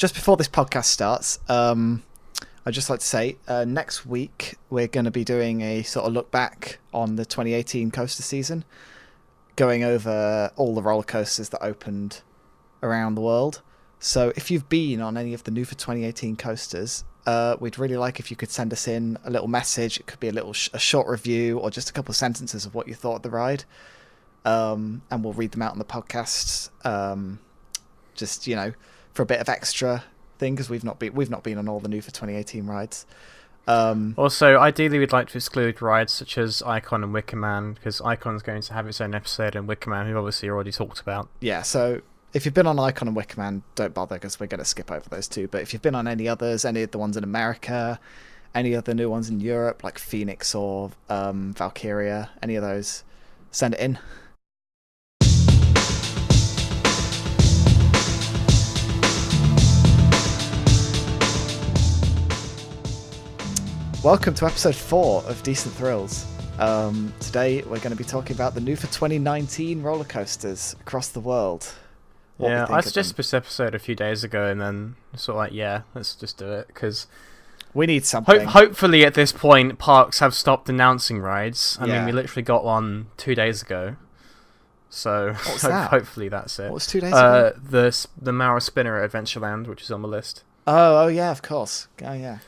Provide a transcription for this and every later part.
just before this podcast starts, I'd just like to say next week we're going to be doing a sort of look back on the 2018 coaster season, going over all the roller coasters that opened around the world. So if you've been on any of the new for 2018 coasters, we'd really like if you could send us in a little message. It could be a short review or just a couple of sentences of what you thought of the ride, and we'll read them out on the podcast. Just for a bit of extra thing, because we've not been on all the new for 2018 rides. Also, ideally, we'd like to exclude rides such as Icon and Wicker Man, because Icon's going to have its own episode, and Wicker Man, who obviously already talked about. Yeah, so if you've been on Icon and Wicker Man, don't bother, because we're going to skip over those two. But if you've been on any others, any of the ones in America, any of the new ones in Europe, like Phoenix or Valkyria, any of those, send it in. Welcome to episode 4 of Decent Thrills. Today we're going to be talking about the new for 2019 roller coasters across the world. Yeah, I suggested this episode a few days ago, and then sort of like, yeah, let's just do it, because we need something. Hopefully at this point, parks have stopped announcing rides. I mean, we literally got one 2 days ago. So hopefully that's it. What was 2 days ago? The Mara Spinner at Adventureland, which is on the list. Oh yeah, of course. Oh yeah.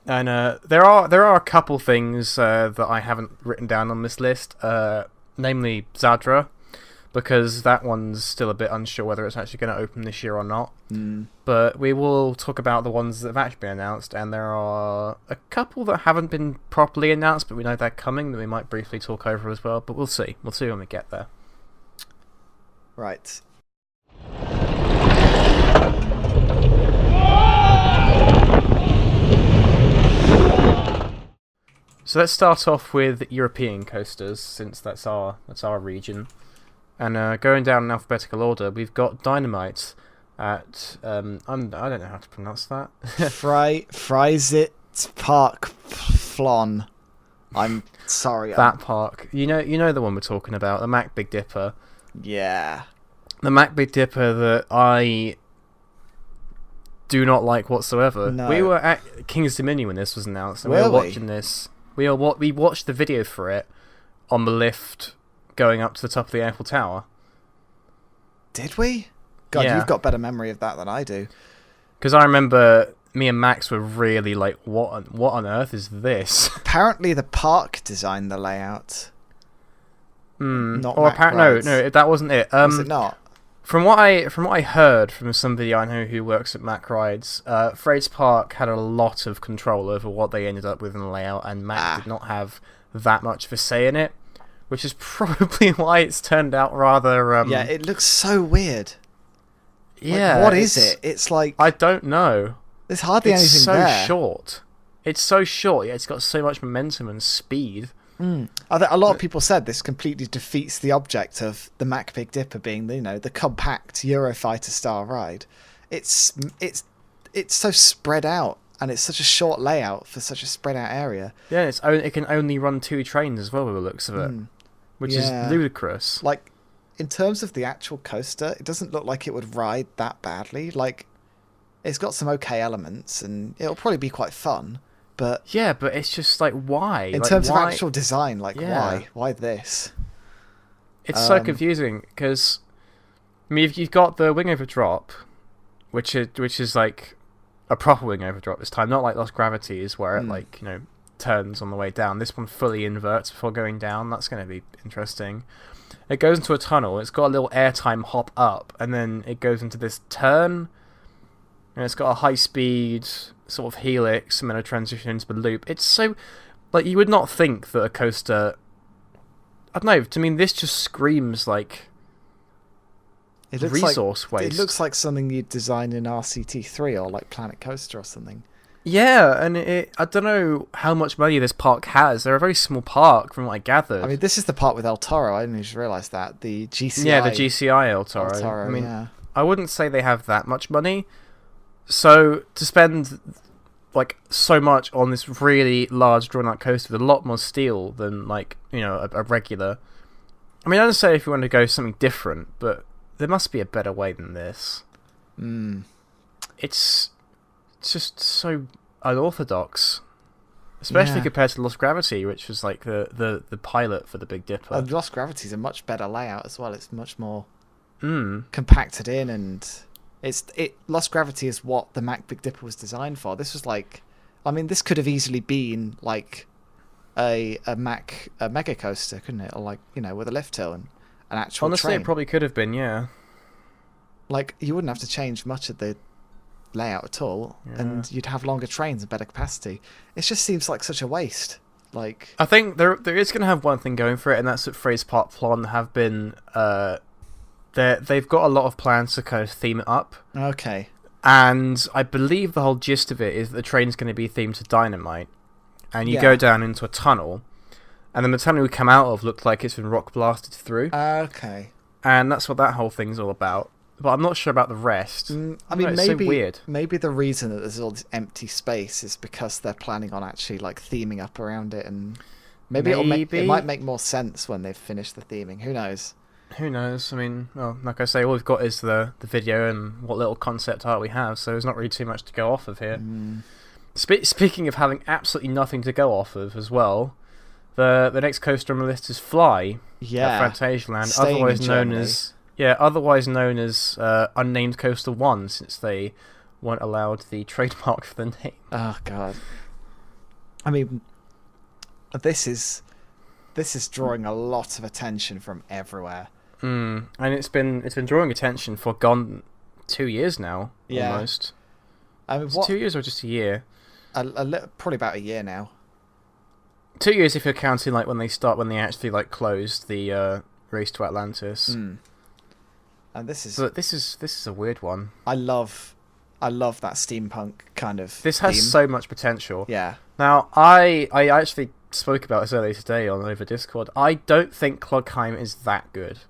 And there are a couple things that I haven't written down on this list, namely Zadra, because that one's still a bit unsure whether it's actually going to open this year or not. But we will talk about the ones that have actually been announced, and there are a couple that haven't been properly announced, but we know they're coming, that we might briefly talk over as well, but we'll see. We'll see when we get there. Right. So let's start off with European coasters, since that's our region. And going down in alphabetical order, we've got Dynamite at I don't know how to pronounce that. Friezit Park Flon. I'm sorry. That park. You know the one we're talking about, the Mac Big Dipper. Yeah. The Mac Big Dipper that I do not like whatsoever. No. We were at King's Dominion when this was announced, and we were watching this. We watched the video for it on the lift going up to the top of the Eiffel Tower. Did we? God, yeah. You've got better memory of that than I do. Because I remember me and Max were really like, what on earth is this? Apparently the park designed the layout. Not Mac rides. No, that wasn't it. Was it not? From what I heard from somebody I know who works at Mac Rides, Freights Park had a lot of control over what they ended up with in the layout, and Mac did not have that much of a say in it, which is probably why it's turned out rather... yeah, it looks so weird. Yeah. Like, what is it? It's like... I don't know. There's hardly anything there. It's so short. It's so short, yet it's got so much momentum and speed. A lot of people said this completely defeats the object of the Mac Big Dipper being the compact Eurofighter style ride. It's so spread out, and it's such a short layout for such a spread out area. Yeah, it can only run 2 trains as well, by the looks of it, which is ludicrous. Like, in terms of the actual coaster, it doesn't look like it would ride that badly. Like, it's got some okay elements, and it'll probably be quite fun. But yeah, but it's just like, why? In terms of actual design, why? Why this? It's so confusing, because I mean, you've got the wing over drop, which is like a proper wing over drop this time, not like Lost Gravities where it turns on the way down. This one fully inverts before going down. That's going to be interesting. It goes into a tunnel. It's got a little airtime hop up, and then it goes into this turn, and it's got a high speed sort of helix and then a transition into the loop. It's so, like, you would not think that a coaster, I don't know, to me this just screams like resource waste. It looks like something you'd design in RCT3 or like Planet Coaster or something. Yeah, and I don't know how much money this park has. They're a very small park from what I gathered. I mean, this is the part with El Toro. I didn't just realise that. The GCI. Yeah, the GCI El Toro. I mean, I wouldn't say they have that much money. So to spend like so much on this really large drawn out coaster with a lot more steel than a regular. I mean, I don't say if you want to go something different, but there must be a better way than this. it's just so unorthodox, especially compared to Lost Gravity, which was like the pilot for the Big Dipper. Lost Gravity's a much better layout as well. It's much more compacted in, and Lost Gravity is what the Mac Big Dipper was designed for. This was like, I mean, this could have easily been like a Mac mega coaster, couldn't it? Or like, you know, with a lift hill and an actual Honestly, train. it probably could have been, yeah. Like, you wouldn't have to change much of the layout at all, and you'd have longer trains and better capacity. It just seems like such a waste. Like, I think there is going to have one thing going for it, and that's that Phrase Park Plon have been they've got a lot of plans to kind of theme it up. Okay. And I believe the whole gist of it is that the train's going to be themed to Dynamite, and you go down into a tunnel, and then the tunnel we come out of looked like it's been rock blasted through. Okay. And that's what that whole thing's all about. But I'm not sure about the rest. I mean, it's so weird. Maybe the reason that there's all this empty space is because they're planning on actually like theming up around it, and maybe it might make more sense when they've finished the theming. Who knows? Who knows? I mean, well, like I say, all we've got is the video and what little concept art we have, so there's not really too much to go off of here. Speaking of having absolutely nothing to go off of as well, the next coaster on the list is Fly at Phantasialand, otherwise known as Unnamed Coaster 1, since they weren't allowed the trademark for the name. Oh god. I mean, this is drawing a lot of attention from everywhere. And it's been drawing attention for 2 years now, almost. I mean, 2 years or just a year? Probably about a year now. 2 years if you're counting like when they actually like closed the Race to Atlantis. And this is a weird one. I love that steampunk kind of This has theme. so much potential. Yeah. Now, I actually spoke about this earlier today over Discord. I don't think Klugheim is that good.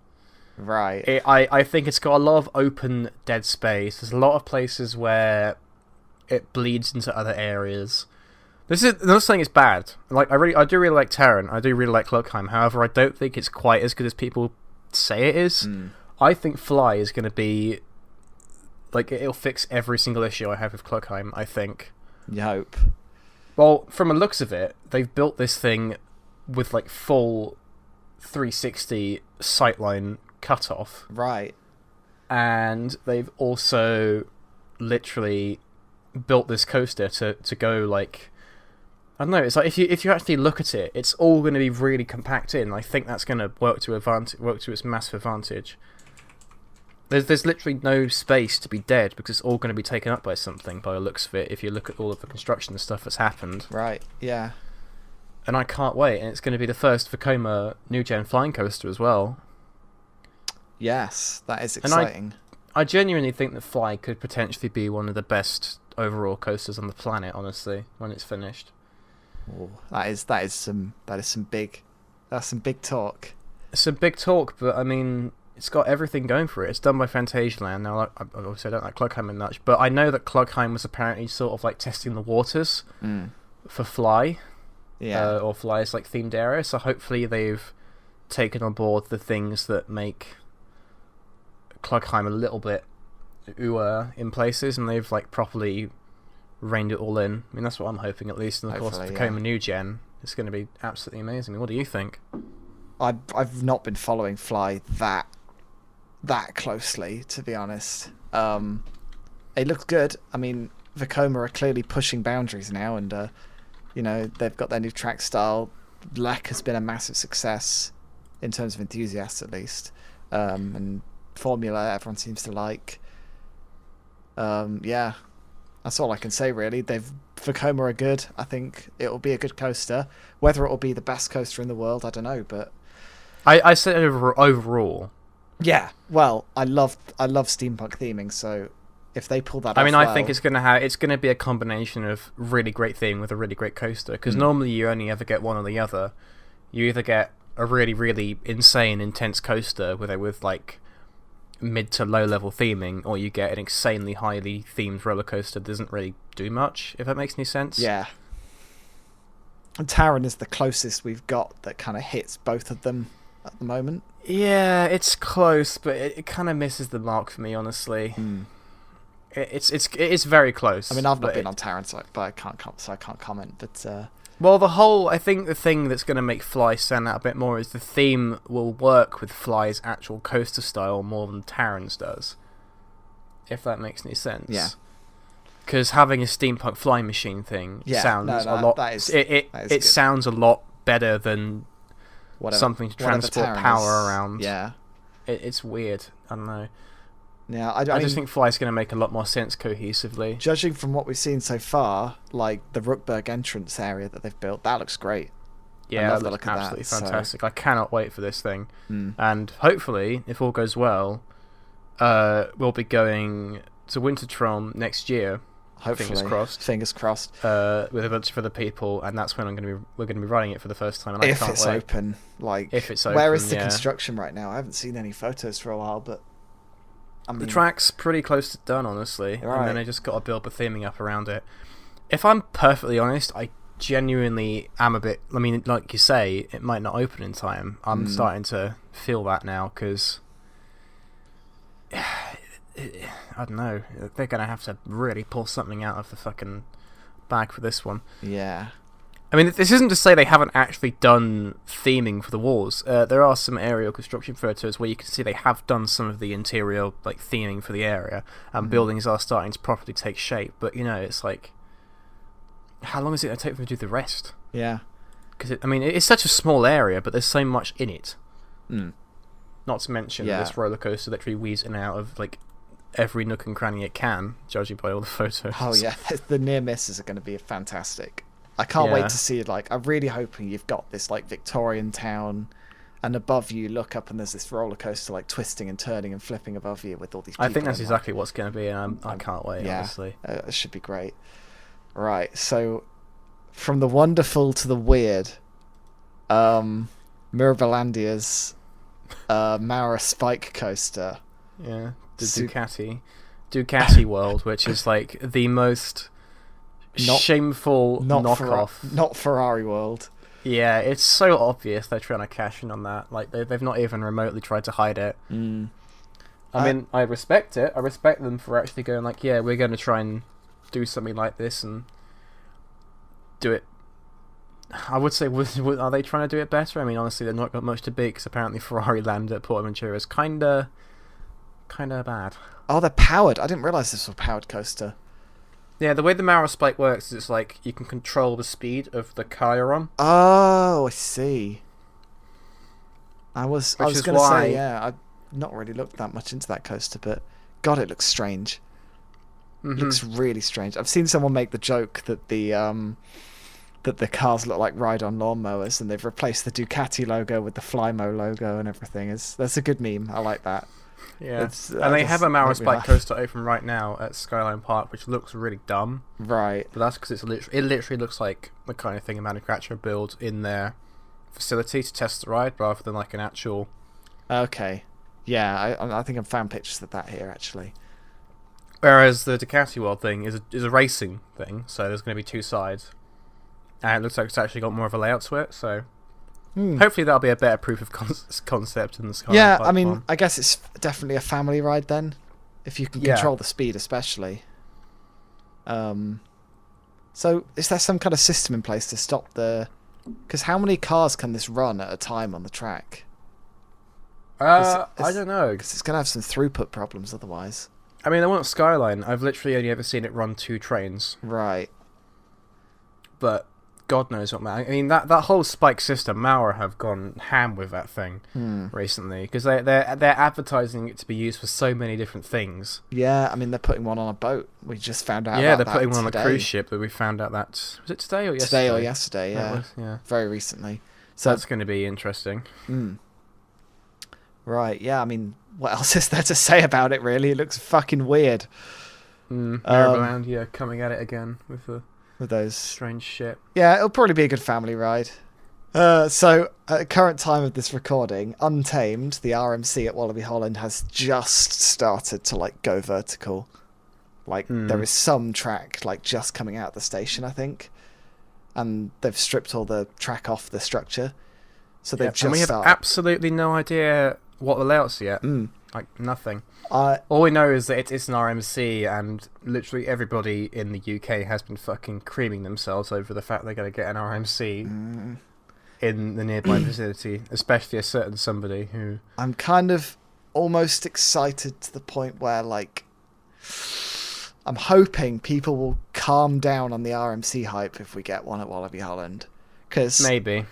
Right. I think it's got a lot of open dead space. There's a lot of places where it bleeds into other areas. This is not saying it's bad. Like I do really like Terran. I do really like Klugheim. However, I don't think it's quite as good as people say it is. I think Fly is going to be like it'll fix every single issue I have with Klugheim. I think. You hope. Well, from the looks of it, they've built this thing with like full 360 sightline cutoff. Right. And they've also literally built this coaster to go like, I don't know, it's like if you actually look at it, it's all going to be really compact in. I think that's going to work to its massive advantage. There's literally no space to be dead because it's all going to be taken up by something by the looks of it if you look at all of the construction and stuff that's happened. Right, yeah. And I can't wait, and it's going to be the first Vekoma New Gen flying coaster as well. Yes, that is exciting. And I genuinely think that Fly could potentially be one of the best overall coasters on the planet, honestly, when it's finished. Ooh, that's some big talk. It's a big talk, but I mean, it's got everything going for it. It's done by Phantasialand. Now, obviously, I don't like Klugheim much, but I know that Klugheim was apparently sort of like testing the waters for Fly, or Fly's like themed area. So hopefully, they've taken on board the things that make Klugheim a little bit in places, and they've like properly reined it all in. I mean, that's what I'm hoping, at least. And of course, Vekoma New Gen is going to be absolutely amazing. I mean, what do you think? I've not been following Fly that closely, to be honest. It looks good. I mean, Vekoma are clearly pushing boundaries now, and they've got their new track style. Lek has been a massive success in terms of enthusiasts, at least, and Formula everyone seems to like. Yeah, that's all I can say, really. Vekoma are good. I think it will be a good coaster. Whether it will be the best coaster in the world, I don't know, but I said overall. Yeah, well, I love steampunk theming, so if they pull that off, I think it's gonna be a combination of really great theme with a really great coaster, because normally you only ever get one or the other. You either get a really, really insane, intense coaster with like mid to low level theming, or you get an insanely highly themed roller coaster that doesn't really do much, if that makes any sense. Yeah. And Taron is the closest we've got that kind of hits both of them at the moment. Yeah, it's close, but it kind of misses the mark for me, honestly. It's very close. I mean, I've not been on Terran, so I can't comment. But well, I think the thing that's going to make Fly stand out a bit more is the theme will work with Fly's actual coaster style more than Terran's does. If that makes any sense. Yeah. Because having a steampunk flying machine thing sounds a lot. It sounds a lot better than something to transport power around. Yeah. It's weird. I don't know. Yeah, I just think Fly's going to make a lot more sense cohesively. Judging from what we've seen so far, like the Rookburg entrance area that they've built, that looks great. Yeah, that looks absolutely fantastic. So. I cannot wait for this thing. And hopefully, if all goes well, we'll be going to Wintertron next year. Hopefully, fingers crossed. With a bunch of other people, and that's when we're going to be running it for the first time. And if it's open, where is the construction right now? I haven't seen any photos for a while, but I mean, the track's pretty close to done, honestly. Right. And then I just got to build the theming up around it. If I'm perfectly honest, I genuinely am a bit. I mean, like you say, it might not open in time. I'm starting to feel that now because I don't know. They're gonna have to really pull something out of the fucking bag for this one. Yeah. I mean, this isn't to say they haven't actually done theming for the walls. There are some aerial construction photos where you can see they have done some of the interior like theming for the area, and buildings are starting to properly take shape. But you know, it's like, how long is it going to take them to do the rest? Yeah. Because it's such a small area, but there's so much in it. Not to mention this roller coaster that literally weaves in and out of like every nook and cranny it can, judging by all the photos. Oh yeah, the near misses are going to be fantastic. I can't wait to see it. Like, I'm really hoping you've got this like Victorian town, and above you look up and there's this roller coaster like twisting and turning and flipping above you with all these people. I think that's exactly what's going to be, and I can't wait. Honestly, it should be great. Right, so from the wonderful to the weird, Mirabilandia's Mara Spike coaster. Yeah, the Ducati World, which is like the most shameful knockoff. Not Ferrari World. Yeah, it's so obvious they're trying to cash in on that. Like they've not even remotely tried to hide it. I mean, I respect it. I respect them for actually going like, yeah, we're going to try and do something like this and do it. I would say, are they trying to do it better? I mean, honestly, they've not got much to beat because apparently Ferrari Land at Portaventura is kind of bad. Oh, they're powered. I didn't realise this was a powered coaster. Yeah, the way the Mara Spike works is it's like you can control the speed of the car you're on. Oh, I see. I was going to say, yeah, I've not really looked that much into that coaster, but God, it looks strange. It looks really strange. I've seen someone make the joke that the cars look like ride-on lawnmowers, and they've replaced the Ducati logo with the Flymo logo and everything. That's a good meme. I like that. Yeah, and they have a Mara Spike coaster open right now at Skyline Park, which looks really dumb. Right. But that's because it literally looks like the kind of thing a manufacturer builds in their facility to test the ride, rather than like an actual. Okay. Yeah, I think I've found pictures of that here actually. Whereas the Ducati World thing is a racing thing, so there's going to be two sides, and it looks like it's actually got more of a layout to it. So. Hopefully that'll be a better proof of concept in the Skyline Yeah, Park I mean, one. I guess it's definitely a family ride then, if you can control the speed especially. So is there some kind of system in place to stop the... Because how many cars can this run at a time on the track? I don't know. Because it's going to have some throughput problems otherwise. I mean, I want Skyline. I've literally only ever seen it run 2 trains. Right. But... God knows what, man. I mean, that whole Spike system, Maurer have gone ham with that thing recently, because they're advertising it to be used for so many different things. Yeah, I mean, they're putting one on a boat. We just found out. Yeah, they're putting one on a cruise ship, but we found out that was it today or yesterday? Today or yesterday, yeah. Yeah. Very recently. So that's going to be interesting. Right. Yeah. I mean, what else is there to say about it? Really, it looks fucking weird. Mirabilandia coming at it again with those strange shit. Yeah, it'll probably be a good family ride. So, at the current time of this recording, Untamed, the RMC at Wallaby Holland, has just started to like go vertical. Like there is some track like just coming out of the station, I think, and they've stripped all the track off the structure. So they've just and we have absolutely no idea what the layout's yet. Like, nothing. I All we know is that it's an RMC, and literally everybody in the UK has been fucking creaming themselves over the fact they're going to get an RMC in the nearby vicinity, especially a certain somebody who... I'm kind of almost excited to the point where, like, I'm hoping people will calm down on the RMC hype if we get one at Wallaby Holland. Cause Maybe.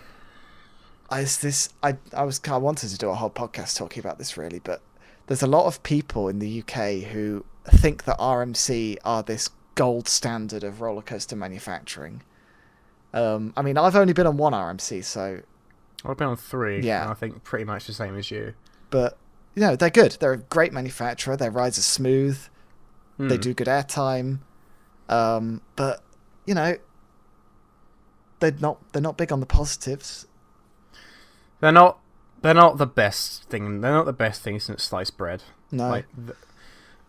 I wanted to do a whole podcast talking about this, really, but there's a lot of people in the UK who think that RMC are this gold standard of roller coaster manufacturing. I mean, I've only been on one RMC, so... I've been on 3, Yeah. and I think pretty much the same as you. But, you know, they're good. They're a great manufacturer. Their rides are smooth. They do good airtime. But, you know, they're not big on the positives. They're not the best thing. They're not the best thing since sliced bread. No. Like,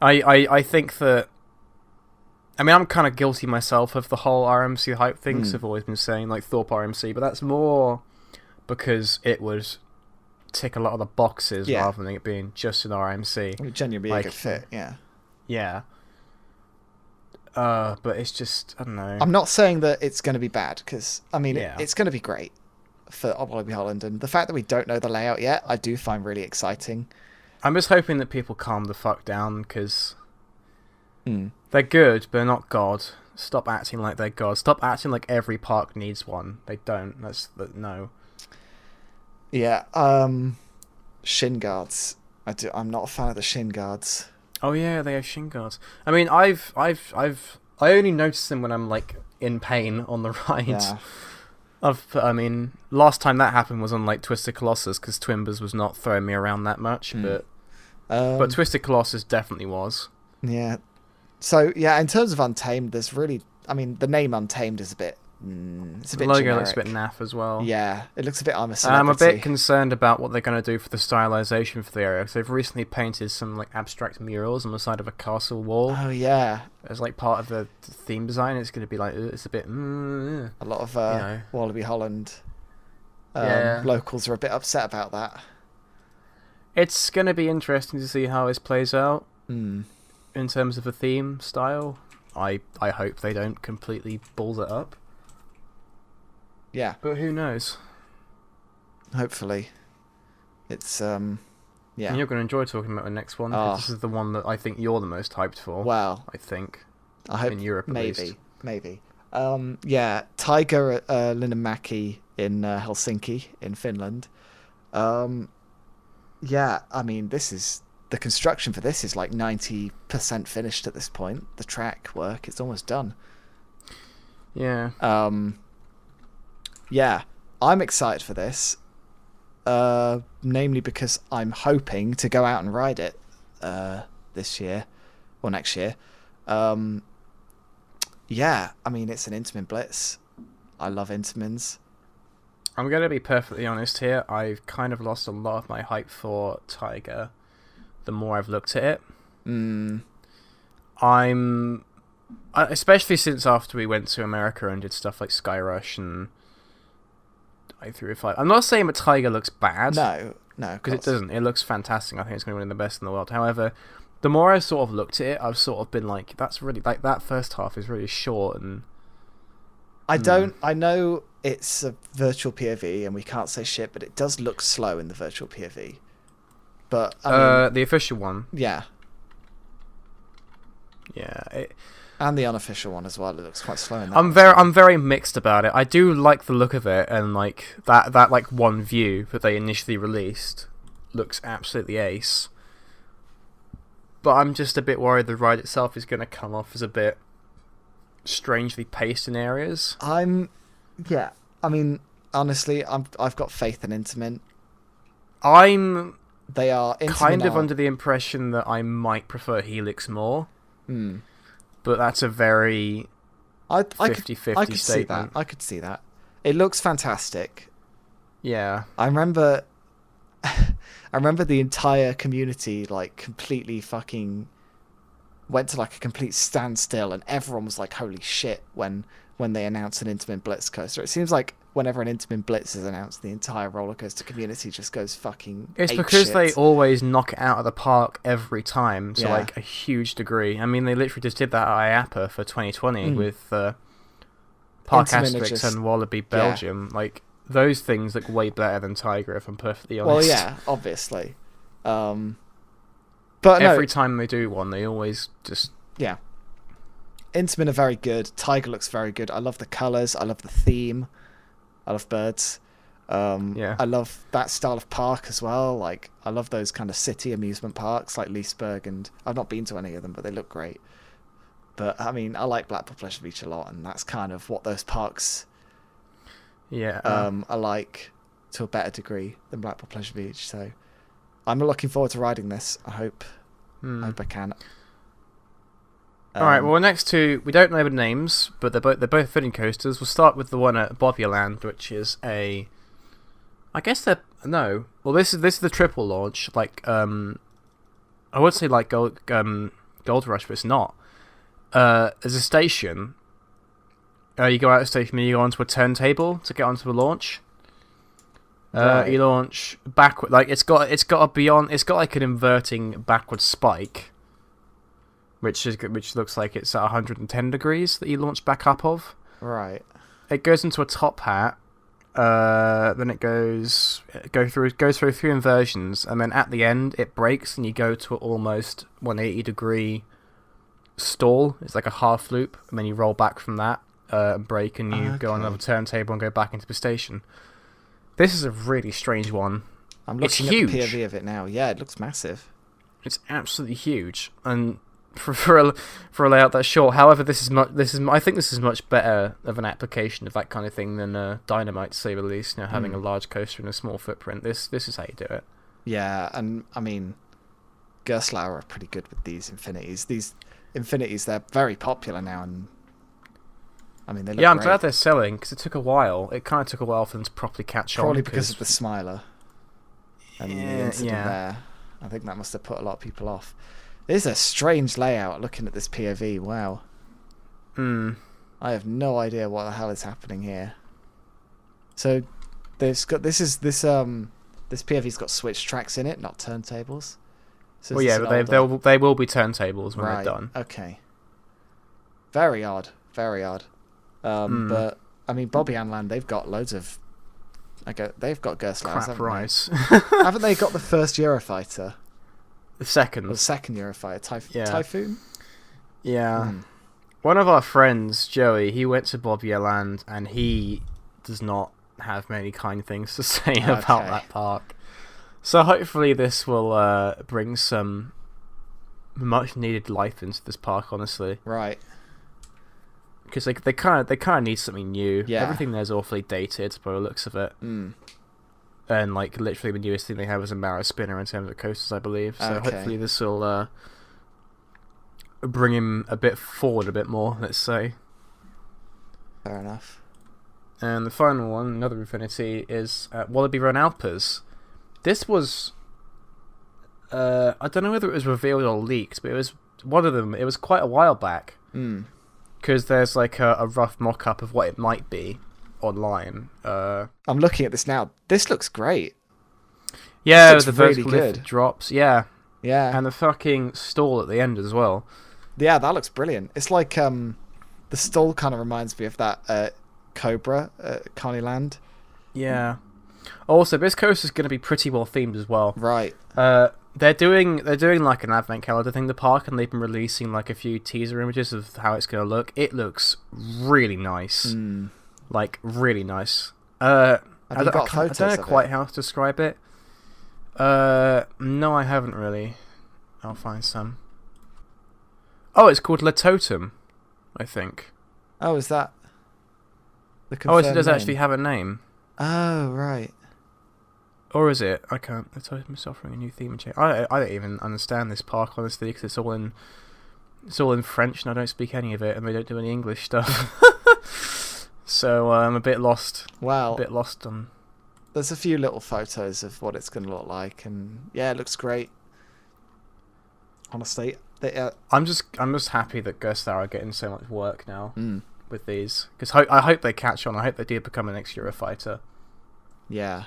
I think that... I mean, I'm kind of guilty myself of the whole RMC hype thing, because I've always been saying, like, Thorpe RMC, but that's more because it would tick a lot of the boxes rather than it being just an RMC. It would genuinely be a good fit, yeah. Yeah. But it's just, I don't know. I'm not saying that it's going to be bad, because, I mean, Yeah. it's going to be great for Wallaby Holland, and the fact that we don't know the layout yet, I do find really exciting. I'm just hoping that people calm the fuck down, because... They're good, but they're not God. Stop acting like they're God. Stop acting like every park needs one. They don't. No. Yeah, shin guards. I'm not a fan of the shin guards. Oh yeah, they have shin guards. I mean, I only notice them when I'm like in pain on the ride. Yeah. I mean, last time that happened was on like Twisted Colossus, because Twimbers was not throwing me around that much, but Twisted Colossus definitely was. Yeah. So, yeah, in terms of Untamed, there's really... I mean, the name Untamed is a bit... it's a bit The logo generic. looks a bit naff as well. Yeah, it looks a bit I'm a Celebrity. I'm a bit concerned about what they're going to do for the stylization for the area, because they've recently painted some like abstract murals on the side of a castle wall. Oh, yeah. As like part of the theme design. It's going to be like... It's a bit... A lot of Wallaby Holland locals are a bit upset about that. It's going to be interesting to see how this plays out. In terms of the theme style, I hope they don't completely balls it up. Yeah. But who knows? Hopefully. It's, yeah. And you're going to enjoy talking about the next one, because this is the one that I think you're the most hyped for. Well. I think. I hope. In Europe, at least. Maybe. Yeah, Tiger at Linnanmäki in Helsinki, in Finland. Yeah, I mean, the construction for this is like 90% finished at this point. The track work, it's almost done. Yeah. Yeah, I'm excited for this. Namely because I'm hoping to go out and ride it this year or next year. Yeah, I mean, it's an Intamin Blitz. I love Intamins. I'm going to be perfectly honest here. I've kind of lost a lot of my hype for Tiger the more I've looked at it. Especially since after we went to America and did stuff like Skyrush and I305. I'm not saying that Tiger looks bad. No, because it doesn't. It looks fantastic. I think it's going to be one of the best in the world. However, the more I sort of looked at it, I've sort of been like, that's really like that first half is really short and. I know it's a virtual POV and we can't say shit, but it does look slow in the virtual POV. But I mean, the official one. Yeah. Yeah. And the unofficial one as well. It looks quite slow in that. I'm very mixed about it. I do like the look of it, and like that like one view that they initially released looks absolutely ace. But I'm just a bit worried the ride itself is going to come off as a bit strangely paced in areas. Yeah. I mean, honestly, I've got faith in Intamin. They are kind of under the impression that I might prefer Helix more. But that's a very 50-50 statement. I could see that. It looks fantastic. Yeah. I remember the entire community like completely fucking went to like a complete standstill, and everyone was like, holy shit, when when they announce an Intamin Blitz coaster. It seems like whenever an Intamin Blitz is announced, the entire roller coaster community just goes fucking It's ape because shit. they always knock it out of the park every time, to Yeah. like a huge degree. I mean, they literally just did that at IAPA for 2020 with Park Intamin are Asterix just- and Wallaby Belgium. Like, those things look way better than Tiger, if I'm perfectly honest. Well, yeah, obviously. But Every time they do one, they always just... Yeah. Intamin are very good. Tiger looks very good. I love the colours. I love the theme. I love birds. Yeah. I love that style of park as well. Like, I love those kind of city amusement parks like Leesburg, and I've not been to any of them, but they look great. But, I mean, I like Blackpool Pleasure Beach a lot, and that's kind of what those parks Yeah. are like to a better degree than Blackpool Pleasure Beach. So I'm looking forward to riding this. I hope I can. All right. Well, next two, we don't know the names, but they're both fitting coasters. We'll start with the one at Bobbyland, which is a... I guess they're... No. Well, this is the triple launch. Like, I would say like Gold Rush, but it's not. There's a station. You go out of the station and you go onto a turntable to get onto the launch. Right. You launch backward. Like, it's got like an inverting backward spike, which looks like it's at 110 degrees that you launch back up of. Right. It goes into a top hat. Then it goes through 3 inversions, and then at the end it breaks, and you go to an almost 180 degree stall. It's like a half loop, and then you roll back from that and break, and you go on another turntable and go back into the station. This is a really strange one. I'm looking at the POV of it now. Yeah, it looks massive. It's absolutely huge, and for a layout that's short. However, I think this is much better of an application of that kind of thing than Dynamite, to say the least. You know, having a large coaster in a small footprint. This is how you do it. Yeah, and I mean, Gerstlauer are pretty good with these Infinities. These Infinities, they're very popular now, and I mean, they look I'm great. glad they're selling, because it took a while. It kind of took a while for them to properly catch on. Probably because of the Smiler and the incident yeah. there. I think that must have put a lot of people off. It is a strange layout looking at this POV. Wow. I have no idea what the hell is happening here. So they've got this POV's got switch tracks in it, not turntables. So Well, yeah, but they will be turntables when they're done. Okay. Very odd. Very odd. But I mean, Bobby and Land, they've got loads of. They've got Gerstlauers, Crap rice. haven't they got the first Eurofighter? The second. Or the second Eurofighter, Typhoon? Yeah. One of our friends, Joey, he went to Bobby Land, and he does not have many kind things to say about that park. So hopefully this will bring some much needed life into this park, honestly. Right. Because they kind of need something new. Yeah. Everything there's awfully dated by the looks of it. And like literally the newest thing they have is a Mara spinner in terms of coasters, I believe. So hopefully this will bring him a bit forward a bit more, let's say. Fair enough. And the final one, another Infinity, is Wallaby Run Alpers. This was I don't know whether it was revealed or leaked, but it was one of them. It was quite a while back. Because there's like a rough mock-up of what it might be online. I'm looking at this now. This looks great. Yeah, looks the really vertical good. lift drops. Yeah, Yeah. and the fucking stall at the end as well. Yeah, that looks brilliant. It's like the stall kind of reminds me of that Cobra at Carneyland. Yeah. Also, this coaster's going to be pretty well themed as well. Right. They're doing like an advent calendar thing, the park, and they've been releasing like a few teaser images of how it's going to look. It looks really nice. Like, really nice. I don't know quite how to describe it. No, I haven't really. I'll find some. Oh, it's called Le Totem, I think. Oh, is that the It confirmed does name? actually have a name. Oh, right. Or is it? I can't. Le Totem is offering a new theme and change. I don't even understand this park, honestly, because it's all in French, and I don't speak any of it, and they don't do any English stuff. So I'm a bit lost. Well, A bit lost on. there's a few little photos of what it's going to look like, and yeah, it looks great. Honestly, I'm just happy that Gerstlauer are getting so much work now with these, because I hope they catch on. I hope they do become an next Eurofighter. Yeah.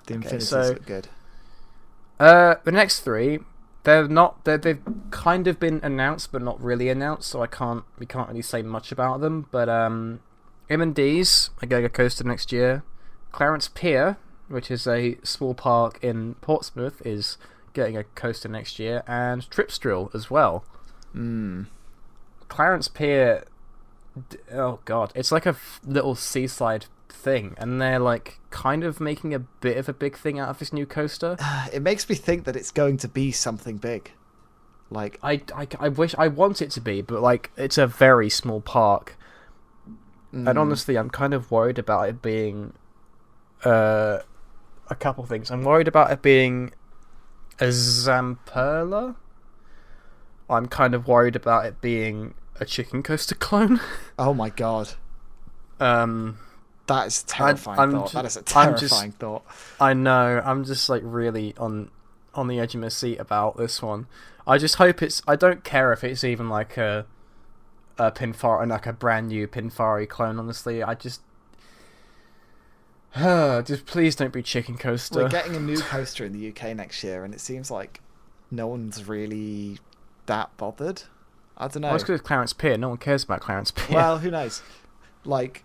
The Okay, Infinities so look good. the next three, they've kind of been announced, but not really announced. So we can't really say much about them. But M&D's are going to coaster next year. Clarence Pier, which is a small park in Portsmouth, is getting a coaster next year, and Tripstrill as well. Clarence Pier, oh god, it's like a little seaside thing, and they're like kind of making a bit of a big thing out of this new coaster. It makes me think that it's going to be something big. Like I want it to be, but like it's a very small park, and honestly, I'm kind of worried about it being a couple things. I'm worried about it being a Zamperla. I'm kind of worried about it being a chicken coaster clone. Oh my god. That is a terrifying thought. That is a terrifying thought. I know. I'm just like really on the edge of my seat about this one. I just hope it's. I don't care if it's even like a Pinfari, like a brand new Pinfari clone. Honestly, I just please don't be chicken coaster. We're getting a new coaster in the UK next year, and it seems like no one's really that bothered. I don't know. Well, it's because it's Clarence Pier. No one cares about Clarence Pier. Well, who knows? Like,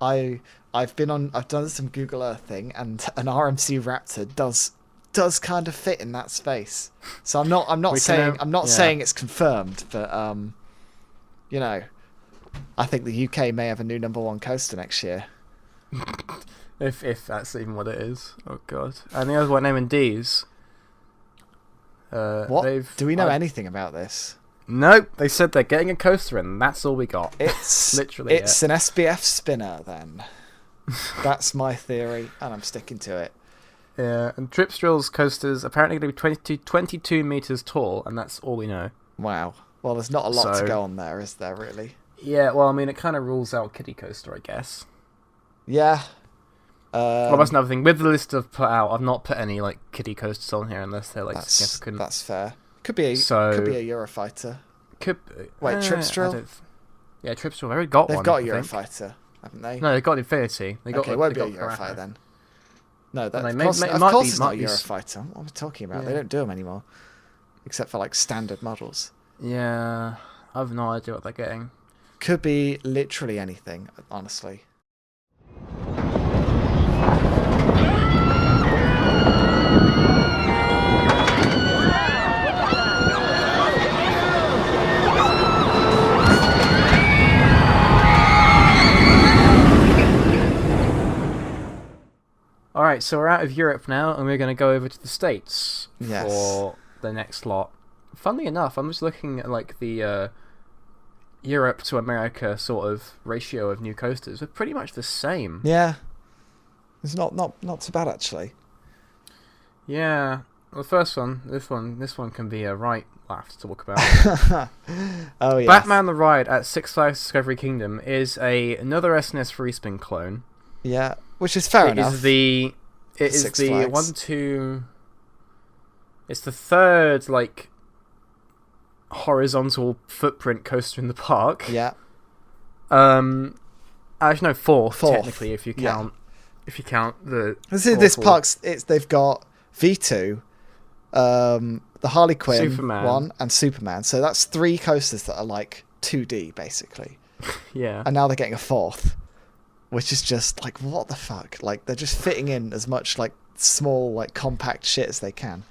I've done some Google Earth thing, and an RMC Raptor does kind of fit in that space. So I'm not saying it's confirmed, but you know, I think the UK may have a new #1 coaster next year. if that's even what it is. Oh god. And the other one, M&D's. What? Do we know anything about this? Nope. They said they're getting a coaster, and that's all we got. It's literally an SBF spinner then. That's my theory, and I'm sticking to it. Yeah, and Tripstrill's coaster's apparently going to be 22 meters tall, and that's all we know. Wow. Well, there's not a lot to go on there, is there, really? Yeah, well, I mean, it kind of rules out kiddie coaster, I guess. Yeah. Well, that's another thing. With the list I've put out, I've not put any like kiddie coasters on here unless they're like significant. That's fair. Could be a Eurofighter. Wait, Tripstrill? Yeah, Tripstrill. They've got one. They've got a Eurofighter, haven't they? No, they've got Infinity. It won't be a Eurofighter then. No, of course it's not a Eurofighter. What am I talking about? Yeah. They don't do them anymore, except for like standard models. Yeah, I have no idea what they're getting. Could be literally anything, honestly. Alright, so we're out of Europe now, and we're going to go over to the States for the next lot. Funnily enough, I'm just looking at like the Europe to America sort of ratio of new coasters. We're pretty much the same. Yeah. It's not too bad, actually. Yeah. Well, the first one, this one can be a right laugh to talk about. Oh, yeah. Batman the Ride at Six Flags Discovery Kingdom is another SNS free spin clone. Yeah, which is fair enough. It is the it's the third like horizontal footprint coaster in the park. Yeah. Actually, no, fourth technically if you count the. This park's they've got V2, the Harley Quinn Superman. one, and Superman. So that's 3 coasters that are like 2D basically. Yeah. And now they're getting a 4th. Which is just like, what the fuck? Like, they're just fitting in as much like small, like compact shit as they can.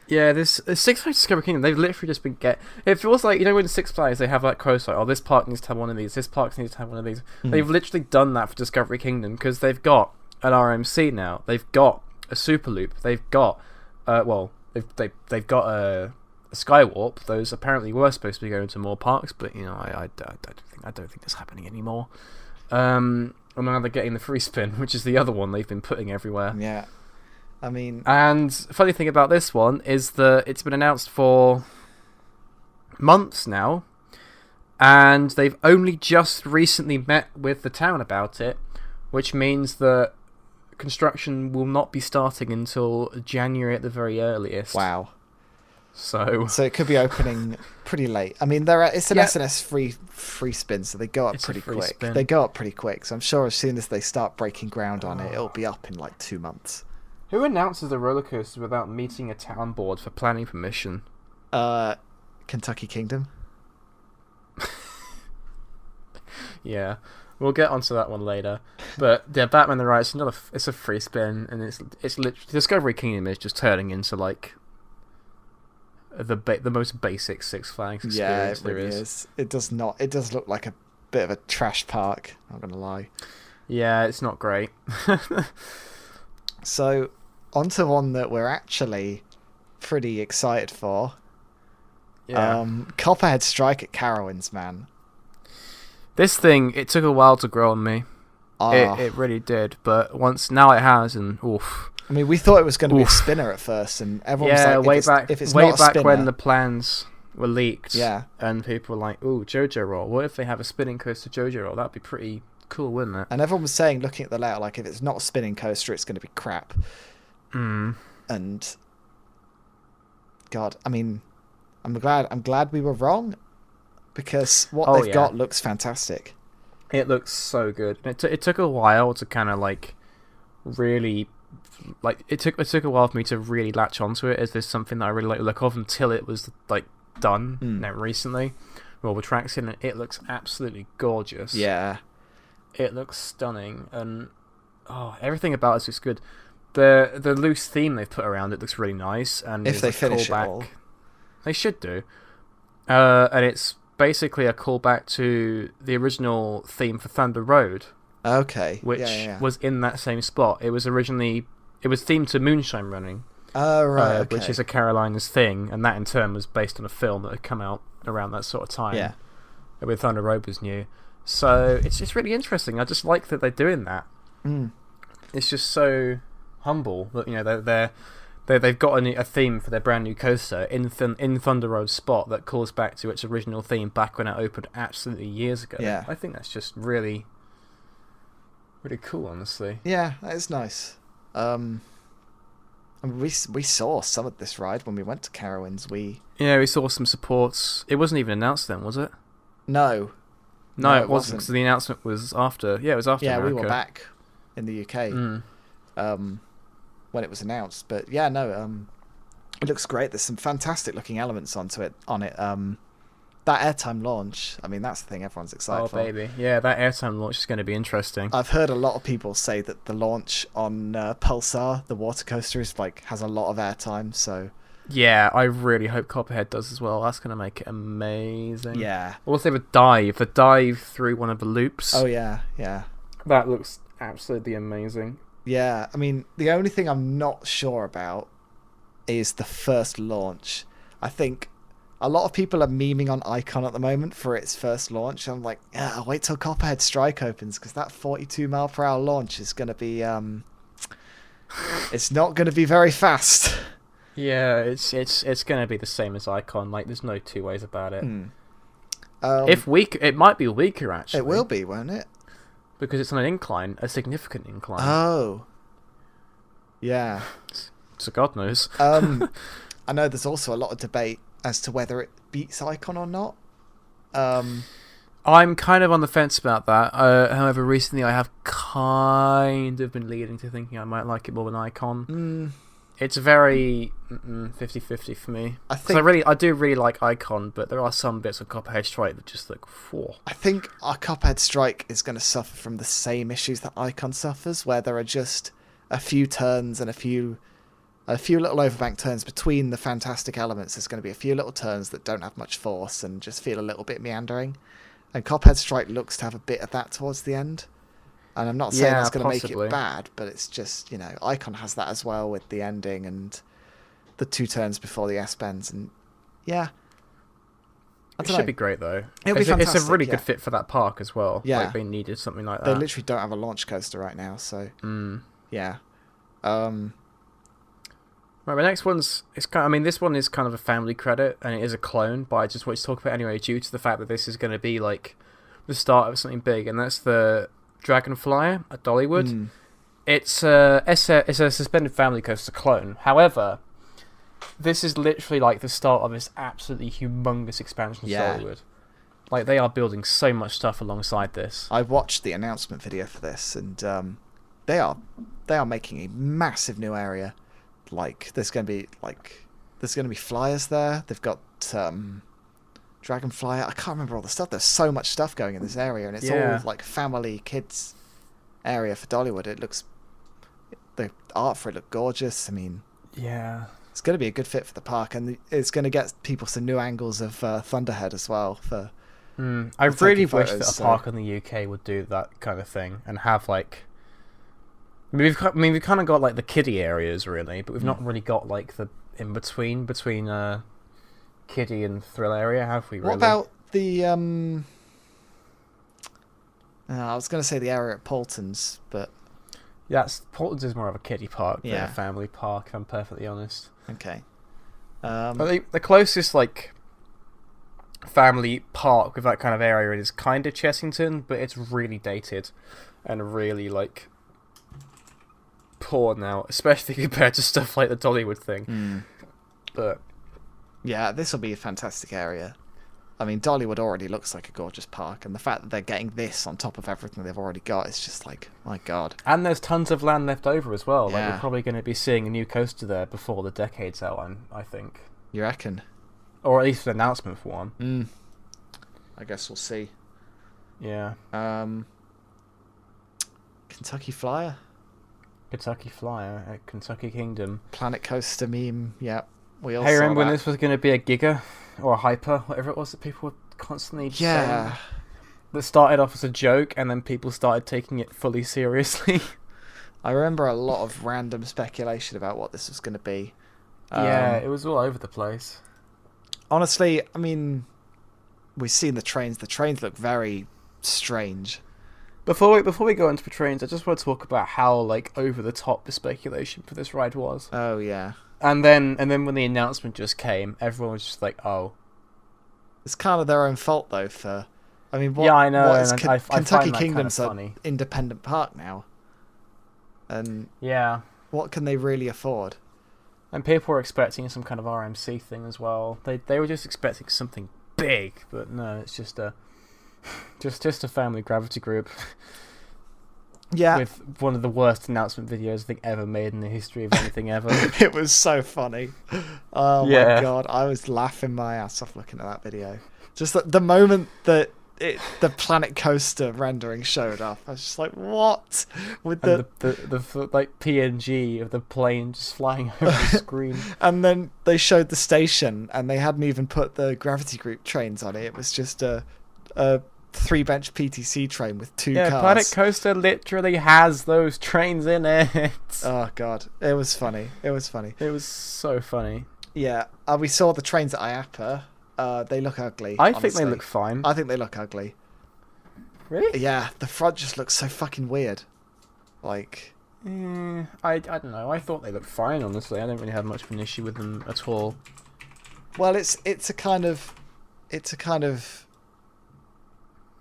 Yeah, this Six Flags Discovery Kingdom, they've literally just been If it was like, you know, when Six Flags they have like quotes like, oh, this park needs to have one of these, this park needs to have one of these. They've literally done that for Discovery Kingdom because they've got an RMC now, they've got a Super Loop, they've got, they've got a Skywalk. Those apparently were supposed to be going to more parks, but you know, I don't think that's happening anymore. And now they're getting the free spin, which is the other one they've been putting everywhere. Yeah. I mean... And funny thing about this one is that it's been announced for months now, and they've only just recently met with the town about it, which means that construction will not be starting until January at the very earliest. Wow. So it could be opening pretty late. I mean, it's an SNS free spin, so they go up pretty quick. Spin. They go up pretty quick, so I'm sure as soon as they start breaking ground on it, it'll be up in like 2 months. Who announces a roller coaster without meeting a town board for planning permission? Kentucky Kingdom. Yeah, we'll get onto that one later. But yeah, Batman the Ride, it's a free spin, and it's literally Discovery Kingdom is just turning into like the most basic Six Flags experience there is. It does look like a bit of a trash park, not gonna lie. Yeah, it's not great. So, onto one that we're actually pretty excited for. Yeah. Copperhead Strike at Carowinds, man. This thing, it took a while to grow on me. It really did, but now it has, and oof. I mean, we thought it was going to be a spinner at first, and everyone was like, if it's way not a back spinner, when the plans were leaked, yeah, and people were like, "Ooh, JoJo Roll. What if they have a spinning coaster JoJo Roll? That'd be pretty cool, wouldn't it?" And everyone was saying, looking at the layout, like if it's not a spinning coaster, it's going to be crap. And God, I mean, I'm glad we were wrong, because what they've got looks fantastic. It looks so good. It took a while to kind of like really. Like it took a while for me to really latch onto it as there's something that I really like the look of until it was like done now recently. Well, the tracks in it looks absolutely gorgeous. Yeah, it looks stunning, and everything about it looks good. The loose theme they've put around it looks really nice, and if they finish it all, they should do. And it's basically a callback to the original theme for Thunder Road. Okay, which was in that same spot. It was themed to moonshine running. Oh, right, okay. Which is a Carolinas thing, and that in turn was based on a film that had come out around that sort of time. Yeah, with Thunder Road was new, so it's just really interesting. I just like that they're doing that. It's just so humble that they've got a theme for their brand new coaster in Thunder Road's spot that calls back to its original theme back when it opened absolutely years ago. Yeah, I think that's just really cool, honestly. Yeah, that is nice. We saw some of this ride when we went to Carowinds. We saw some supports. It wasn't even announced then, was it? No, it wasn't. Because the announcement was after. Yeah, it was after. Yeah, America. We were back in the UK when it was announced. But yeah, no, it looks great. There's some fantastic looking elements on it. That airtime launch, I mean, that's the thing everyone's excited for. Oh, baby. Yeah, that airtime launch is going to be interesting. I've heard a lot of people say that the launch on Pulsar, the water coaster, has a lot of airtime, so... Yeah, I really hope Copperhead does as well. That's going to make it amazing. Yeah. Also, the dive through one of the loops. Oh, yeah. That looks absolutely amazing. Yeah, I mean, the only thing I'm not sure about is the first launch. I think... a lot of people are memeing on Icon at the moment for its first launch. I'm like, wait till Copperhead Strike opens, because that 42-mile-per-hour launch is going to be... it's not going to be very fast. Yeah, it's going to be the same as Icon. Like, there's no two ways about it. It might be weaker, actually. It will be, won't it? Because it's on an incline, a significant incline. Oh. Yeah. So God knows. I know there's also a lot of debate as to whether it beats Icon or not. I'm kind of on the fence about that. However, recently I have kind of been leading to thinking I might like it more than Icon. It's very 50-50 for me. I do really like Icon, but there are some bits of Copperhead Strike that just look... I think our Copperhead Strike is going to suffer from the same issues that Icon suffers, where there are just a few turns and a few little overbank turns between the fantastic elements. There's going to be a few little turns that don't have much force and just feel a little bit meandering. And Copperhead Strike looks to have a bit of that towards the end. And I'm not saying that's going to make it bad, but it's just, Icon has that as well with the ending and the 2 turns before the S-bends. And yeah. It should be great, though. It'll be fantastic. It's a really good fit for that park as well. Yeah. Like, they needed something like that. They literally don't have a launch coaster right now, so... Yeah. Right, the next one's... this one is kind of a family credit, and it is a clone, but I just want to talk about it anyway, due to the fact that this is going to be, like, the start of something big, and that's the Dragonflyer at Dollywood. It's a suspended family coaster clone. However, this is literally like the start of this absolutely humongous expansion of Yeah. Dollywood. Like, they are building so much stuff alongside this. I watched the announcement video for this, and they are making a massive new area. Like, there's going to be flyers there. They've got dragon flyer. I can't remember all the stuff. There's so much stuff going in this area, and it's all like family kids area for Dollywood. The art for it looked gorgeous. I mean, yeah, it's going to be a good fit for the park, and it's going to get people some new angles of Thunderhead as well. I really wish that a park in the UK would do that kind of thing and have like. We've kind of got like the kiddie areas really, but we've not really got like the in between kiddie and thrill area, have we? Really? What about the I was going to say the area at Paulton's, but Portland's is more of a kiddie park than a family park. If I'm perfectly honest. Okay. I think the closest like family park with that kind of area is kind of Chessington, but it's really dated and really like poor now, especially compared to stuff like the Dollywood thing. But yeah, this will be a fantastic area. I mean, Dollywood already looks like a gorgeous park, and the fact that they're getting this on top of everything they've already got is just like, my God. And there's tons of land left over as well. Yeah. Like, we're probably going to be seeing a new coaster there before the decade's out, I think. You reckon? Or at least an announcement for one. I guess we'll see. Yeah. Kentucky Flyer? Kentucky Flyer at Kentucky Kingdom. Planet Coaster meme, yeah. We all Hey, saw remember when that. this was going to be a Giga? Or a Hyper? Whatever it was that people were constantly saying. That started off as a joke, and then people started taking it fully seriously. I remember a lot of random speculation about what this was going to be. Yeah, it was all over the place. Honestly, I mean, we've seen the trains. The trains look very strange. Before we go into the trains, I just want to talk about how like over the top the speculation for this ride was. Oh yeah. And then when the announcement just came, everyone was just like, "Oh." It's kind of their own fault though. I mean, yeah, I know. What is I Kentucky find that Kingdom's kind of an independent park now, and yeah, what can they really afford? and people were expecting some kind of RMC thing as well. They were just expecting something big, but no, it's just a family gravity group. Yeah, with one of the worst announcement videos I think ever made in the history of anything ever. It was so funny. Oh my God, I was laughing my ass off looking at that video. Just the moment that the Planet Coaster rendering showed up, I was just like, what? With the like PNG of the plane just flying over the screen. And then they showed the station, and they hadn't even put the gravity group trains on it. It was just a 3-bench PTC train with 2 cars. Yeah, Planet Coaster literally has those trains in it. Oh God, it was funny. It was so funny. Yeah, we saw the trains at IAPA. They look ugly. I think they look fine. I think they look ugly. Really? Yeah, the front just looks so fucking weird. Like, I don't know. I thought they looked fine. Honestly, I don't really have much of an issue with them at all. well, it's a kind of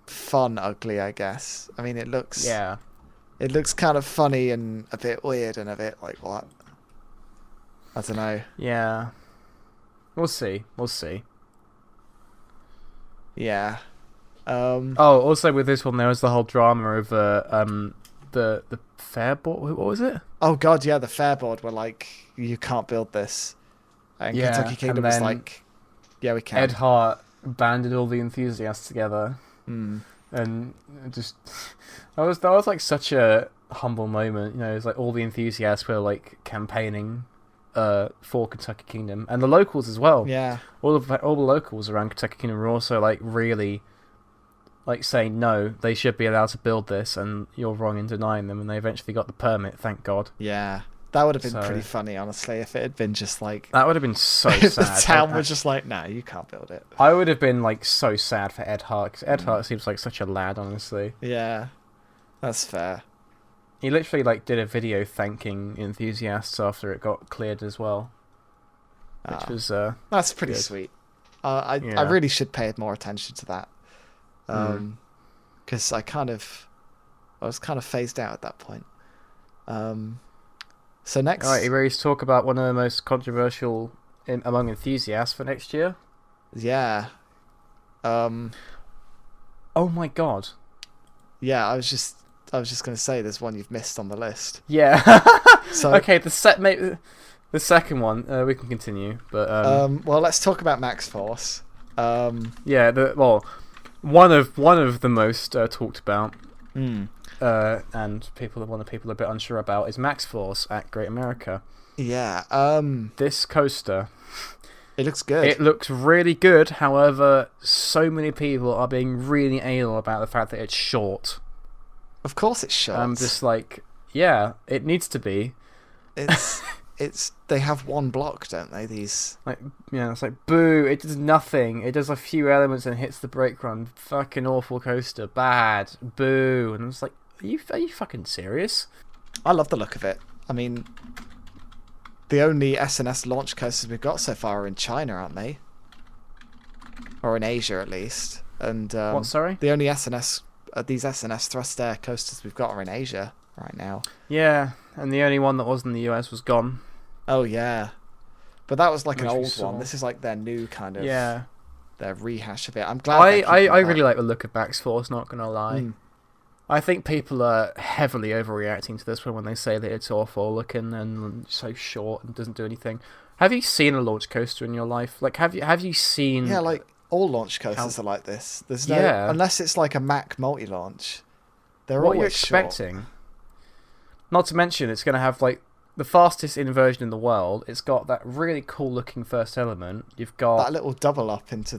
fun ugly, I guess. I mean, it looks kind of funny and a bit weird and a bit like, what? I don't know. Yeah. We'll see. Yeah. Also with this one, there was the whole drama over the Fairboard. What was it? Oh God, yeah, the Fairboard were like, you can't build this, and Kentucky Kingdom was like, yeah, we can. Ed Hart banded all the enthusiasts together, and just that was like such a humble moment. You know, it was like all the enthusiasts were like campaigning for Kentucky Kingdom, and the locals as well. Yeah, all the locals around Kentucky Kingdom were also like really like saying no, they should be allowed to build this, and you're wrong in denying them. And they eventually got the permit, thank God. Yeah, that would have been pretty funny, honestly, if it had been just like that would have been so if sad. the town was just like, no, you can't build it. I would have been like so sad for Ed Hart, because Ed Hart seems like such a lad, honestly. Yeah, that's fair. He literally like did a video thanking enthusiasts after it got cleared as well, which was that's pretty good. sweet. I really should pay more attention to that, because I was kind of phased out at that point. So next, all right, you ready to talk about one of the most controversial among enthusiasts for next year. Yeah. Oh my god. Yeah, I was just gonna say there's one you've missed on the list. Yeah. So okay, the second one we can continue, but well, let's talk about Max Force. yeah, one of the most talked about, and one of people are a bit unsure about is Max Force at Great America. Yeah. This coaster. It looks good. It looks really good. However, so many people are being really anal about the fact that it's short. Of course, it's short. I'm just like, yeah, it needs to be. It's they have one block, don't they? These it's like boo. It does nothing. It does a few elements and hits the brake run. Fucking awful coaster. Bad. Boo. And I was like, are you fucking serious? I love the look of it. I mean, the only S&S launch coasters we've got so far are in China, aren't they? Or in Asia, at least. And what? Sorry. The only these S&S thrust air coasters we've got are in Asia right now. Yeah, and the only one that was in the US was gone. Oh yeah, but that was like an Which we old saw. one. This is like their new kind of their rehash of it. I'm glad. I really like the look of Max Force. Not gonna lie. I think people are heavily overreacting to this one when they say that it's awful looking and so short and doesn't do anything. Have you seen a launch coaster in your life? Like, have you seen? Yeah, like all launch coasters are like this. There's no unless it's like a Mack multi-launch. They're what always you're expecting. Short. Not to mention, it's going to have like the fastest inversion in the world. It's got that really cool looking first element. You've got that little double up into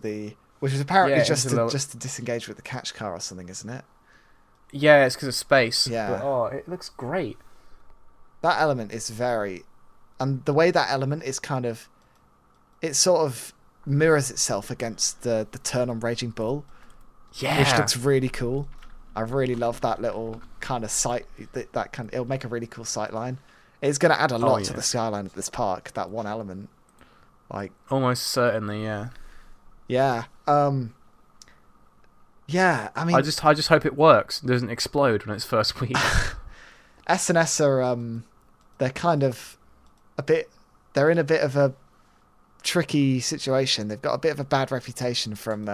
which is apparently just to disengage with the catch car or something, isn't it? Yeah, it's because of space. Yeah. But, it looks great. That element is and the way that element is it sort of mirrors itself against the turn on Raging Bull. Yeah. Which looks really cool. I really love that little kind of it'll make a really cool sight line. It's going to add a lot to the skyline of this park, that one element. Like almost certainly, yeah. Yeah. Yeah, I mean I just hope it works and doesn't explode when it's first week. S&S are they're kind of they're in a bit of a tricky situation. They've got a bit of a bad reputation from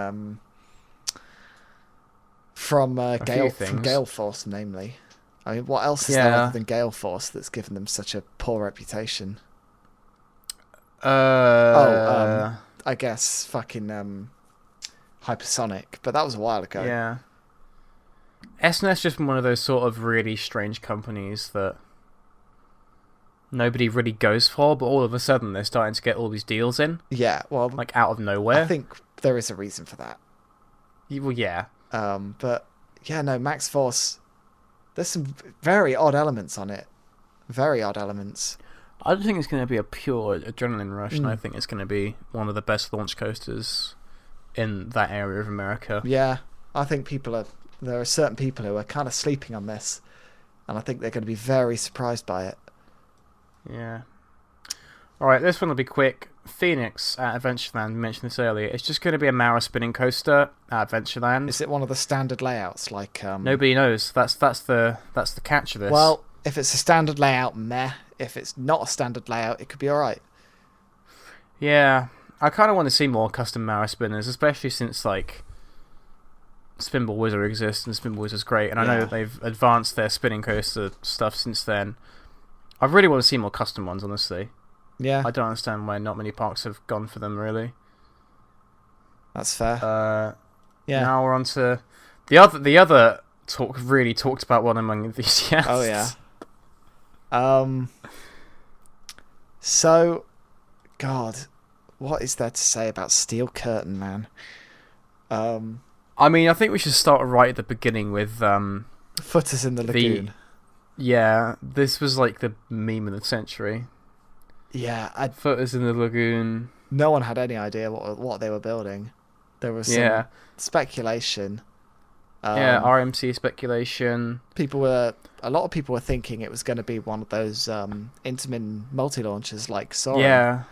Gale Force, namely. I mean, what else is there other than Gale Force that's given them such a poor reputation? I guess fucking Hypersonic, but that was a while ago. Yeah. S&S just been one of those sort of really strange companies that nobody really goes for, but all of a sudden they're starting to get all these deals in. Yeah, well, like out of nowhere. I think there is a reason for that. Well, yeah. But yeah, no, Max Force. There's some very odd elements on it. Very odd elements. I don't think it's going to be a pure adrenaline rush, and I think it's going to be one of the best launch coasters in that area of America. Yeah, I think there are certain people who are kind of sleeping on this, and I think they're going to be very surprised by it. Yeah. Alright, this one will be quick. Phoenix at Adventureland, we mentioned this earlier. It's just going to be a Mara spinning coaster at Adventureland. Is it one of the standard layouts? Like nobody knows. That's the catch of this. Well, if it's a standard layout, meh. If it's not a standard layout, it could be alright. Yeah, I kind of want to see more custom Mara spinners, especially since like Spinball Wizard exists and Spinball Wizard's great, and I know that they've advanced their spinning coaster stuff since then. I really want to see more custom ones, honestly. Yeah. I don't understand why not many parks have gone for them, really. That's fair. Yeah. Now we're on to the other really talked about one among enthusiasts. Oh yeah. So, God, what is there to say about Steel Curtain, man? I mean, I think we should start right at the beginning with Footers in the Lagoon. Yeah, this was like the meme of the century. Yeah, Footers in the Lagoon. No one had any idea what they were building. There was some speculation. RMC speculation. A lot of people were thinking it was going to be one of those Intamin multi-launchers like Soarin'. Yeah.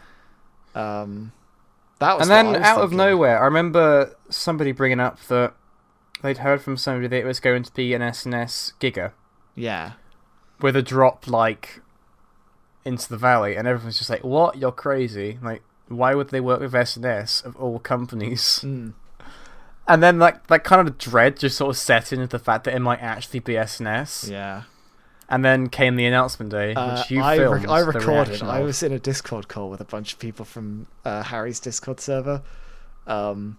That was. And then out of nowhere, I remember somebody bringing up that they'd heard from somebody that it was going to be an S&S Giga. Yeah. With a drop like into the valley, and everyone's just like, "What? You're crazy!" Like, why would they work with S&S of all companies? Mm. And then that kind of dread just sort of set into the fact that it might actually be S&S. Yeah. And then came the announcement day, which you I filmed. I the recorded. reaction I of. was in a Discord call with a bunch of people from Harry's Discord server, and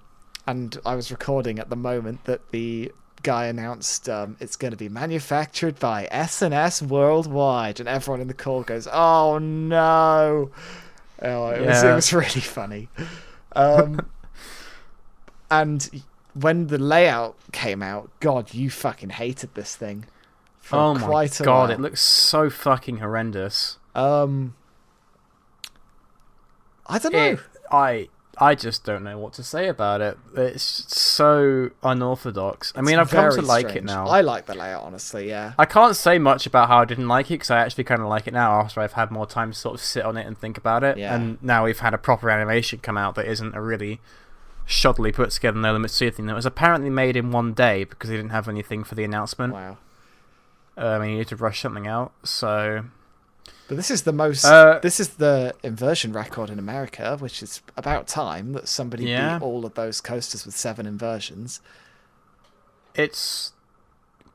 I was recording at the moment that the guy announced it's going to be manufactured by S&S worldwide, and everyone in the call goes, "Oh no!" Oh, it was really funny. And when the layout came out, God, you fucking hated this thing. Oh my god, it looks so fucking horrendous. I don't know. I just don't know what to say about it. It's so unorthodox. I mean, I've come to like it now. I like the layout, honestly, yeah. I can't say much about how I didn't like it, because I actually kind of like it now after I've had more time to sort of sit on it and think about it. Yeah. And now we've had a proper animation come out that isn't a really shoddily put together No Limit 2 thing that was apparently made in one day because they didn't have anything for the announcement. Wow. I mean, you need to rush something out, so... But this is the most... this is the inversion record in America, which is about time that somebody beat all of those coasters with 7 inversions. It's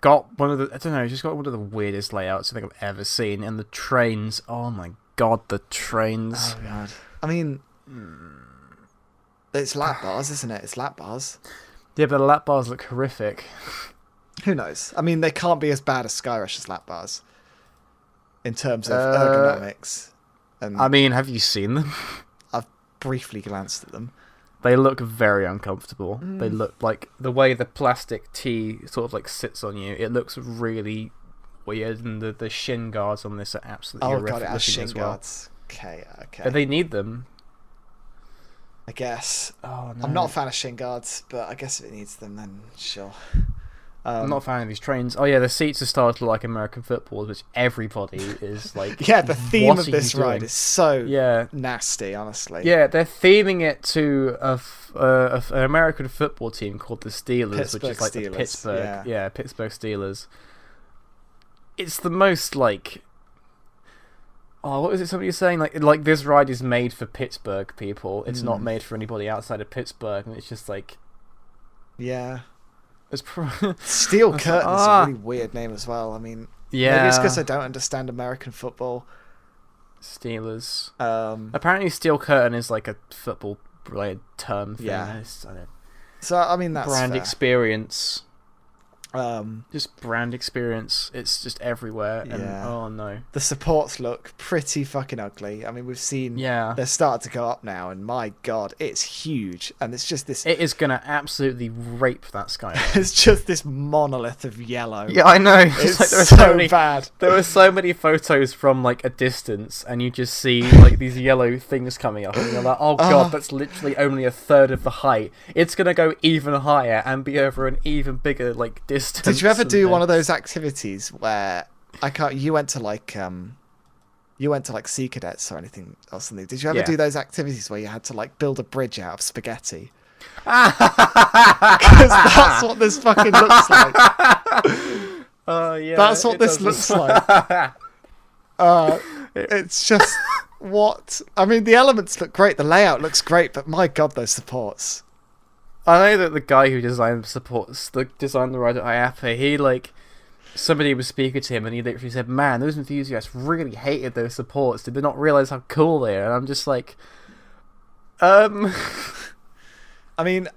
got one of the... I don't know, it's just got one of the weirdest layouts I think I've ever seen. And the trains... Oh my god, the trains. Oh god. I mean... It's lap bars, isn't it? It's lap bars. Yeah, but the lap bars look horrific. Who knows? I mean, they can't be as bad as Skyrush's lap bars in terms of ergonomics. And I mean, have you seen them? I've briefly glanced at them. They look very uncomfortable. They look like the way the plastic tee sort of like sits on you. It looks really weird, and the shin guards on this are absolutely horrific. Oh god, it has shin as well. guards. Okay. But they need them. I guess. Oh no. I'm not a fan of shin guards, but I guess if it needs them, then sure. I'm not a fan of these trains. Oh yeah, the seats are starting to look like American footballs, which everybody is like. Yeah, the theme of this ride is so nasty, honestly. Yeah, they're theming it to an American football team called the Steelers, which is like the Pittsburgh, Pittsburgh Steelers. It's the most like. Oh, what was it somebody was saying? Like this ride is made for Pittsburgh people. It's not made for anybody outside of Pittsburgh, and it's just like. Yeah. It's Steel Curtain is a really weird name as well. I mean, maybe it's because I don't understand American football. Steelers. Apparently, Steel Curtain is like a football-related term thing. Yeah. So I mean, that's brand fair. Experience. Just brand experience. It's just everywhere. And, oh no. The supports look pretty fucking ugly. I mean, we've seen they're starting to go up now, and my god, it's huge. And it's just this. It is gonna absolutely rape that sky. It's just this monolith of yellow. Yeah, I know. It's like, so bad. There were so many photos from like a distance, and you just see like these yellow things coming up, and you're like, oh god, that's literally only a third of the height. It's gonna go even higher and be over an even bigger like distance. Did you ever do one of those activities where you went to like Sea Cadets or anything or something? Did you ever do those activities where you had to like build a bridge out of spaghetti? Because that's what this fucking looks like. That's what this looks like. It's just what I mean. The elements look great, the layout looks great, but my god, those supports. I know that the guy who designed the ride at IAPA, somebody was speaking to him and he literally said, man, those enthusiasts really hated those supports. Did they not realise how cool they are? And I'm just like, I mean,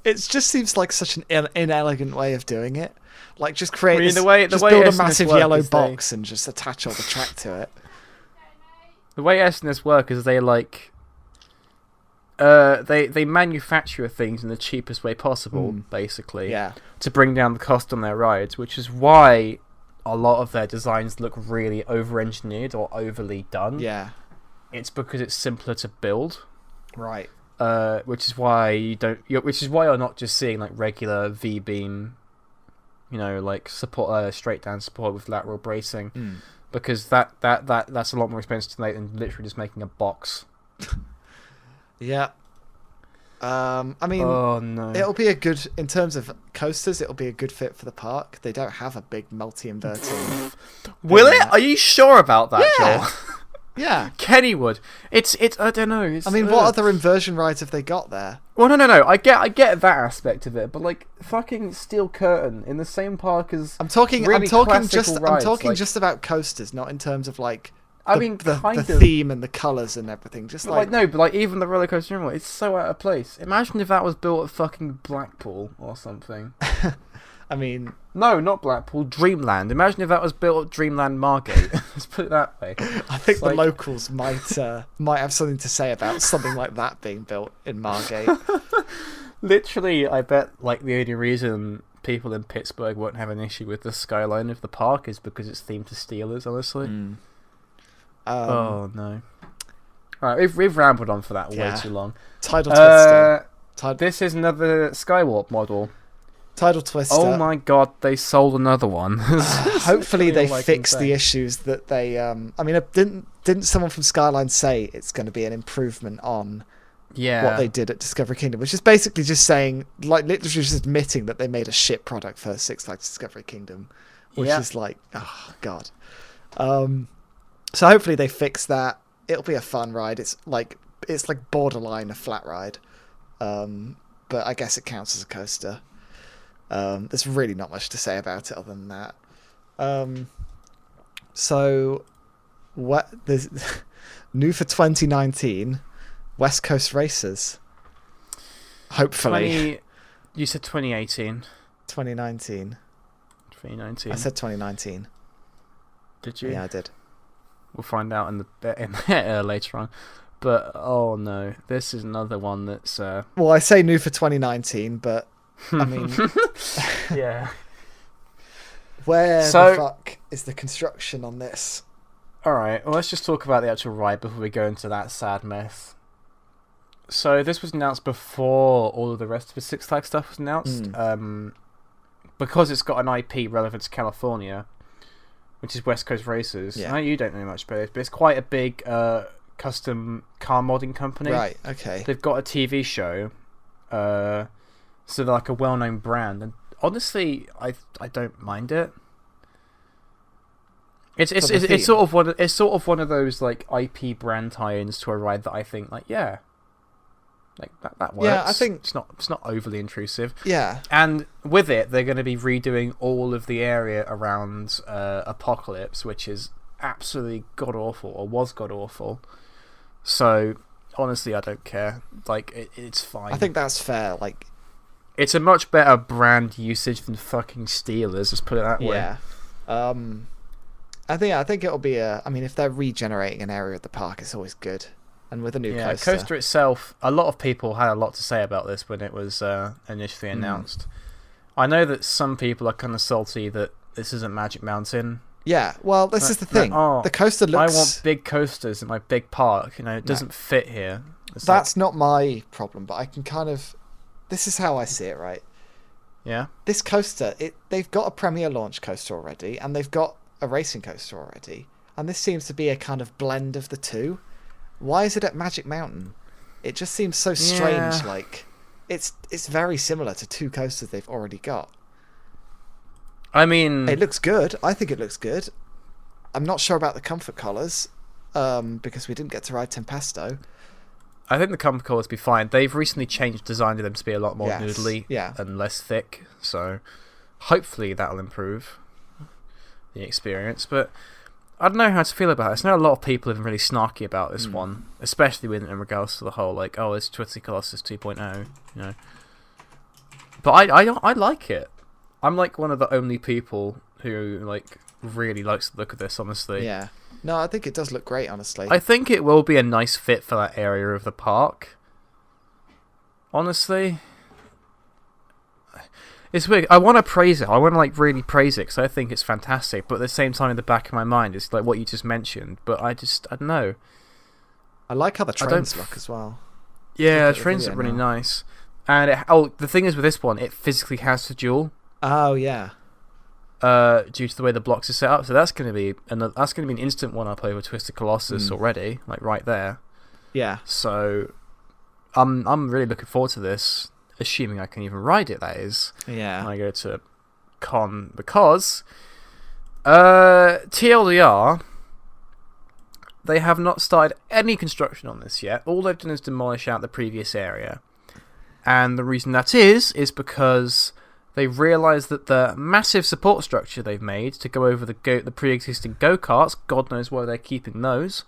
it just seems like such an inelegant way of doing it. Like, just create build a massive yellow box and just attach all the track to it. The way S&S work is they they manufacture things in the cheapest way possible, basically, to bring down the cost on their rides, which is why a lot of their designs look really over-engineered or overly done. Yeah, it's because it's simpler to build, right? Which is why you're not just seeing like regular V-beam, like support, straight down support with lateral bracing, because that's a lot more expensive to make than literally just making a box. Yeah. I mean, it'll be in terms of coasters, it'll be a good fit for the park. They don't have a big multi-inverting. Will it? Are you sure about that, Joel? Yeah. Kennywood. It's I don't know. I mean, what other inversion rides have they got there? Well, no. I get that aspect of it, but like fucking Steel Curtain in the same park as I'm talking rides, just about coasters, not in terms of like the theme and the colours and everything. Just but like even the roller coaster room, it's so out of place. Imagine if that was built at fucking Blackpool or something. I mean, no, not Blackpool, Dreamland. Imagine if that was built at Dreamland Margate. Let's put it that way. I think the locals might have something to say about something like that being built in Margate. Literally, I bet like the only reason people in Pittsburgh won't have an issue with the skyline of the park is because it's themed to Steelers, honestly. Oh no! Alright, we've rambled on for that way too long. Tidal Twister. This is another Skywarp model. Tidal Twister. Oh my god, they sold another one. Hopefully they fix the issues that they. I mean, didn't someone from Skyline say it's going to be an improvement on what they did at Discovery Kingdom, which is basically just saying, like, literally just admitting that they made a shit product for Six Flags Discovery Kingdom, which is like, oh god. So hopefully they fix that. It'll be a fun ride. It's like borderline a flat ride, but I guess it counts as a coaster. There's really not much to say about it other than that. So what there's new for 2019, West Coast Racers. Hopefully. You said 2018. 2019. 2019. I said 2019. Did you? Yeah, I did. We'll find out in later on. But oh no, this is another one that's. Well, I say new for 2019, but I mean, yeah. Where the fuck is the construction on this? All right, well, let's just talk about the actual ride before we go into that sad mess. So this was announced before all of the rest of the Six Flags stuff was announced. Because it's got an IP relevant to California, which is West Coast Racers. Yeah. I know you don't know much about it, but it's quite a big custom car modding company. Right, okay. They've got a TV show, so they're like a well-known brand. And honestly, I don't mind it. It's sort of one of those like IP brand tie-ins to a ride that I think like that works. Yeah, I think it's not overly intrusive. Yeah. And with it, they're going to be redoing all of the area around Apocalypse, which is absolutely god awful, or was god awful. So honestly, I don't care. Like it's fine. I think that's fair. Like it's a much better brand usage than fucking Steelers. Let's put it that way. Yeah. I think it'll be I mean, if they're regenerating an area of the park, it's always good. And with a new coaster. Coaster itself, a lot of people had a lot to say about this when it was initially announced. I know that some people are kind of salty that this isn't Magic Mountain. Yeah, well, this is the thing. The coaster looks... I want big coasters in my big park. You know, it doesn't fit here. That's not my problem, but I can kind of... This is how I see it, right? Yeah? This coaster, they've got a Premier Launch coaster already, and they've got a racing coaster already. And this seems to be a kind of blend of the two. Why is it at Magic Mountain? It just seems so strange. Yeah. Like it's very similar to two coasters they've already got. I mean, it looks good. I think it looks good. I'm not sure about the comfort collars, because we didn't get to ride Tempesto. I think the comfort collars will be fine. They've recently changed design of them to be a lot more noodly and less thick, so hopefully that'll improve the experience. But I don't know how to feel about it. I know a lot of people have been really snarky about this one, especially in regards to the whole like, oh, it's Twizy Colossus 2.0, you know. But I like it. I'm like one of the only people who like really likes the look of this, honestly. Yeah. No, I think it does look great, honestly. I think it will be a nice fit for that area of the park. Honestly. It's weird. I want to praise it. I want to like really praise it because I think it's fantastic. But at the same time, in the back of my mind, it's like what you just mentioned. But I don't know. I like how the trains look as well. Yeah, the trains look really nice. And the thing is with this one, it physically has the dual. Oh yeah. Due to the way the blocks are set up, so that's going to be an instant one up over Twisted Colossus already, like right there. Yeah. So, I'm really looking forward to this. Assuming I can even ride it, that is. Yeah. When I go to con, because TLDR, they have not started any construction on this yet. All they've done is demolish out the previous area. And the reason that is because they've realised that the massive support structure they've made to go over the pre-existing go-karts, God knows why they're keeping those,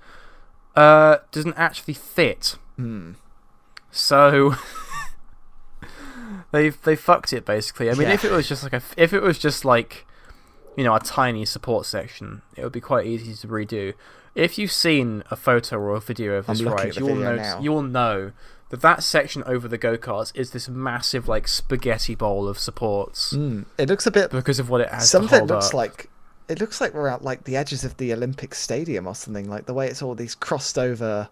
doesn't actually fit. So they fucked it basically. I mean, if it was just like a tiny support section, it would be quite easy to redo. If you've seen a photo or a video of this ride, you'll know that section over the go-karts is this massive like spaghetti bowl of supports. It looks a bit because of what it has. Some to of hold it looks up. like we're at like the edges of the Olympic Stadium or something. Like the way it's all these crossed over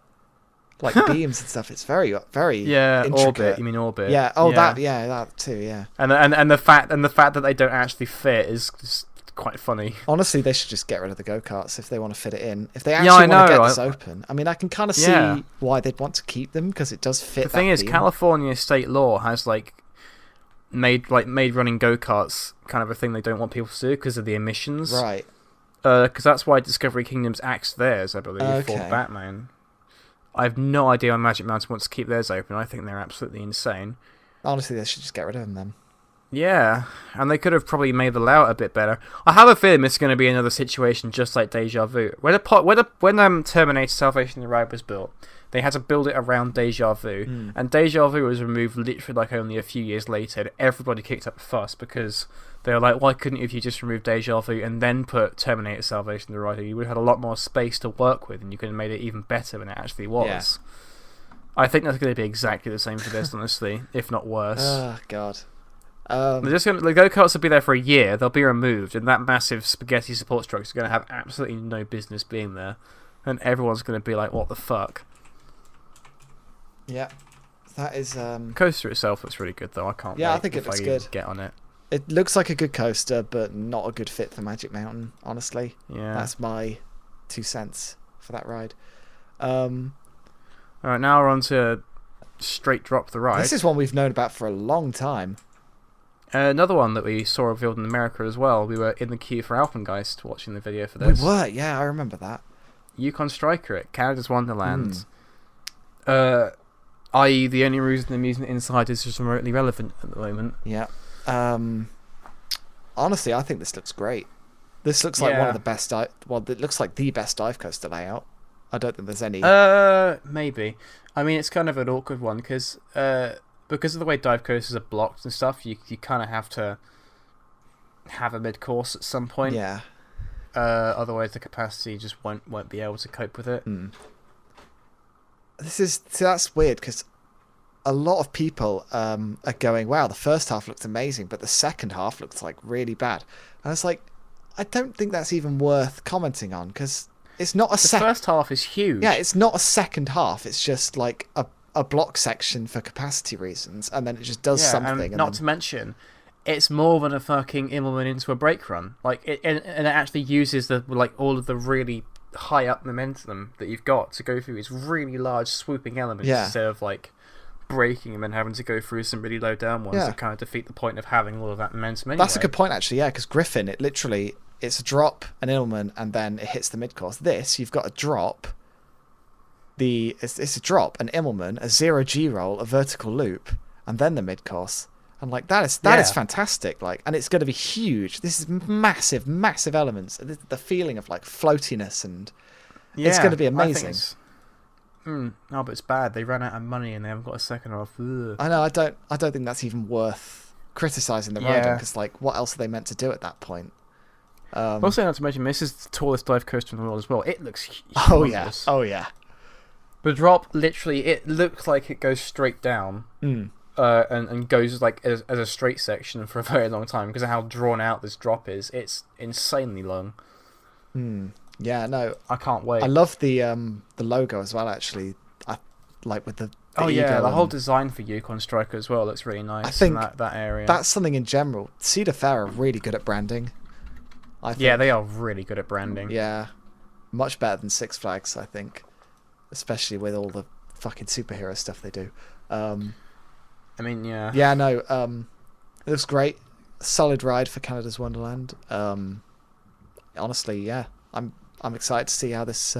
like beams and stuff. It's very intricate. Orbit. You mean orbit? Yeah. Oh, yeah. That too. Yeah. And the fact that they don't actually fit is just quite funny. Honestly, they should just get rid of the go-karts if they want to fit it in. If they actually want to get this open, I mean, I can kind of see why they'd want to keep them because it does fit. The thing is, beam. California state law has made running go-karts kind of a thing they don't want people to do because of the emissions. Right. Because that's why Discovery Kingdom's axed theirs, I believe, for Batman. I have no idea why Magic Mountain wants to keep theirs open. I think they're absolutely insane. Honestly, they should just get rid of them then. Yeah, and they could have probably made the layout a bit better. I have a feeling this is going to be another situation just like Deja Vu. When Terminator Salvation of the Ride was built, they had to build it around Deja Vu, and Deja Vu was removed literally like only a few years later, and everybody kicked up a fuss because they were like, why couldn't you have just removed Deja Vu and then put Terminator Salvation of the Ride? You would have had a lot more space to work with, and you could have made it even better than it actually was. Yeah. I think that's going to be exactly the same for this, honestly, if not worse. Oh, God. The go-karts will be there for a year, they'll be removed, and that massive spaghetti support structure is going to have absolutely no business being there, and everyone's going to be like, what the fuck? Yeah, that is... Coaster itself looks really good, though. I can't wait I think it looks good. Get on it. It looks like a good coaster, but not a good fit for Magic Mountain, honestly. Yeah. That's my 2 cents for that ride. Alright, now we're on to Straight Drop the Ride. This is one we've known about for a long time. Another one that we saw revealed in America as well. We were in the queue for Alpengeist watching the video for this. We were, yeah, I remember that. Yukon Striker at Canada's Wonderland. I.e. the only reason the amusement inside is just remotely relevant at the moment. Yeah. Honestly, I think this looks great. This looks like one of the best... it looks like the best dive coaster layout. I don't think there's any... Maybe. I mean, it's kind of an awkward one because of the way dive coasters are blocked and stuff, you kind of have to have a mid-course at some point. Yeah. Otherwise, the capacity just won't be able to cope with it. That's weird because a lot of people are going, wow, the first half looked amazing, but the second half looks like really bad. And it's like, I don't think that's even worth commenting on because it's not a The first half is huge. Yeah, it's not a second half. It's just like a block section for capacity reasons, and then it just does something. And not to mention, it's more than a fucking Immelman into a brake run. Like and it actually uses all of the really high up momentum that you've got to go through these really large swooping elements instead of like braking and then having to go through some really low down ones that kind of defeat the point of having all of that momentum anyway. That's a good point actually, yeah, because Griffin, it's a drop, an Immelman, and then it hits the mid course. This, you've got a drop. It's a drop, an Immelman, a 0G roll, a vertical loop, and then the mid course. And like that is fantastic. Like, and it's going to be huge. This is massive elements. The feeling of like floatiness and it's going to be amazing. No, but it's bad. They ran out of money and they haven't got a second half. Ugh. I know. I don't think that's even worth criticizing the rider because like what else are they meant to do at that point? Also, not to mention, this is the tallest dive coaster in the world as well. It looks humongous. Oh yeah. The drop, literally, it looks like it goes straight down and goes like as a straight section for a very long time because of how drawn out this drop is. It's insanely long. Yeah, no. I can't wait. I love the logo as well, actually. I like with the the whole design for Yukon Striker as well looks really nice. I think in that area. That's something in general. Cedar Fair are really good at branding. I think. Yeah, they are really good at branding. Yeah. Much better than Six Flags, I think. Especially with all the fucking superhero stuff they do. I mean, yeah. Yeah, no. It looks great. Solid ride for Canada's Wonderland. Honestly, yeah. I'm excited to see how this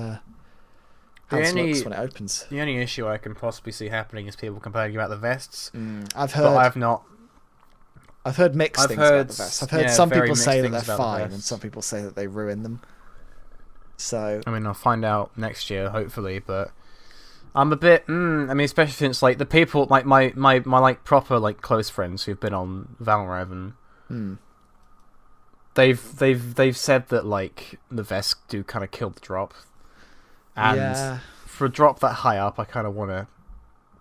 how this looks when it opens. The only issue I can possibly see happening is people complaining about the vests. I've heard. But I've not. I've heard mixed things about the vests. I've heard some people say that they're fine, and some people say that they ruin them. So I mean, I'll find out next year, hopefully. But I'm a bit. I mean, especially since like the people, like my like proper like close friends who've been on Valorant, and they've said that like the vests do kind of kill the drop. And for a drop that high up, I kind of want to.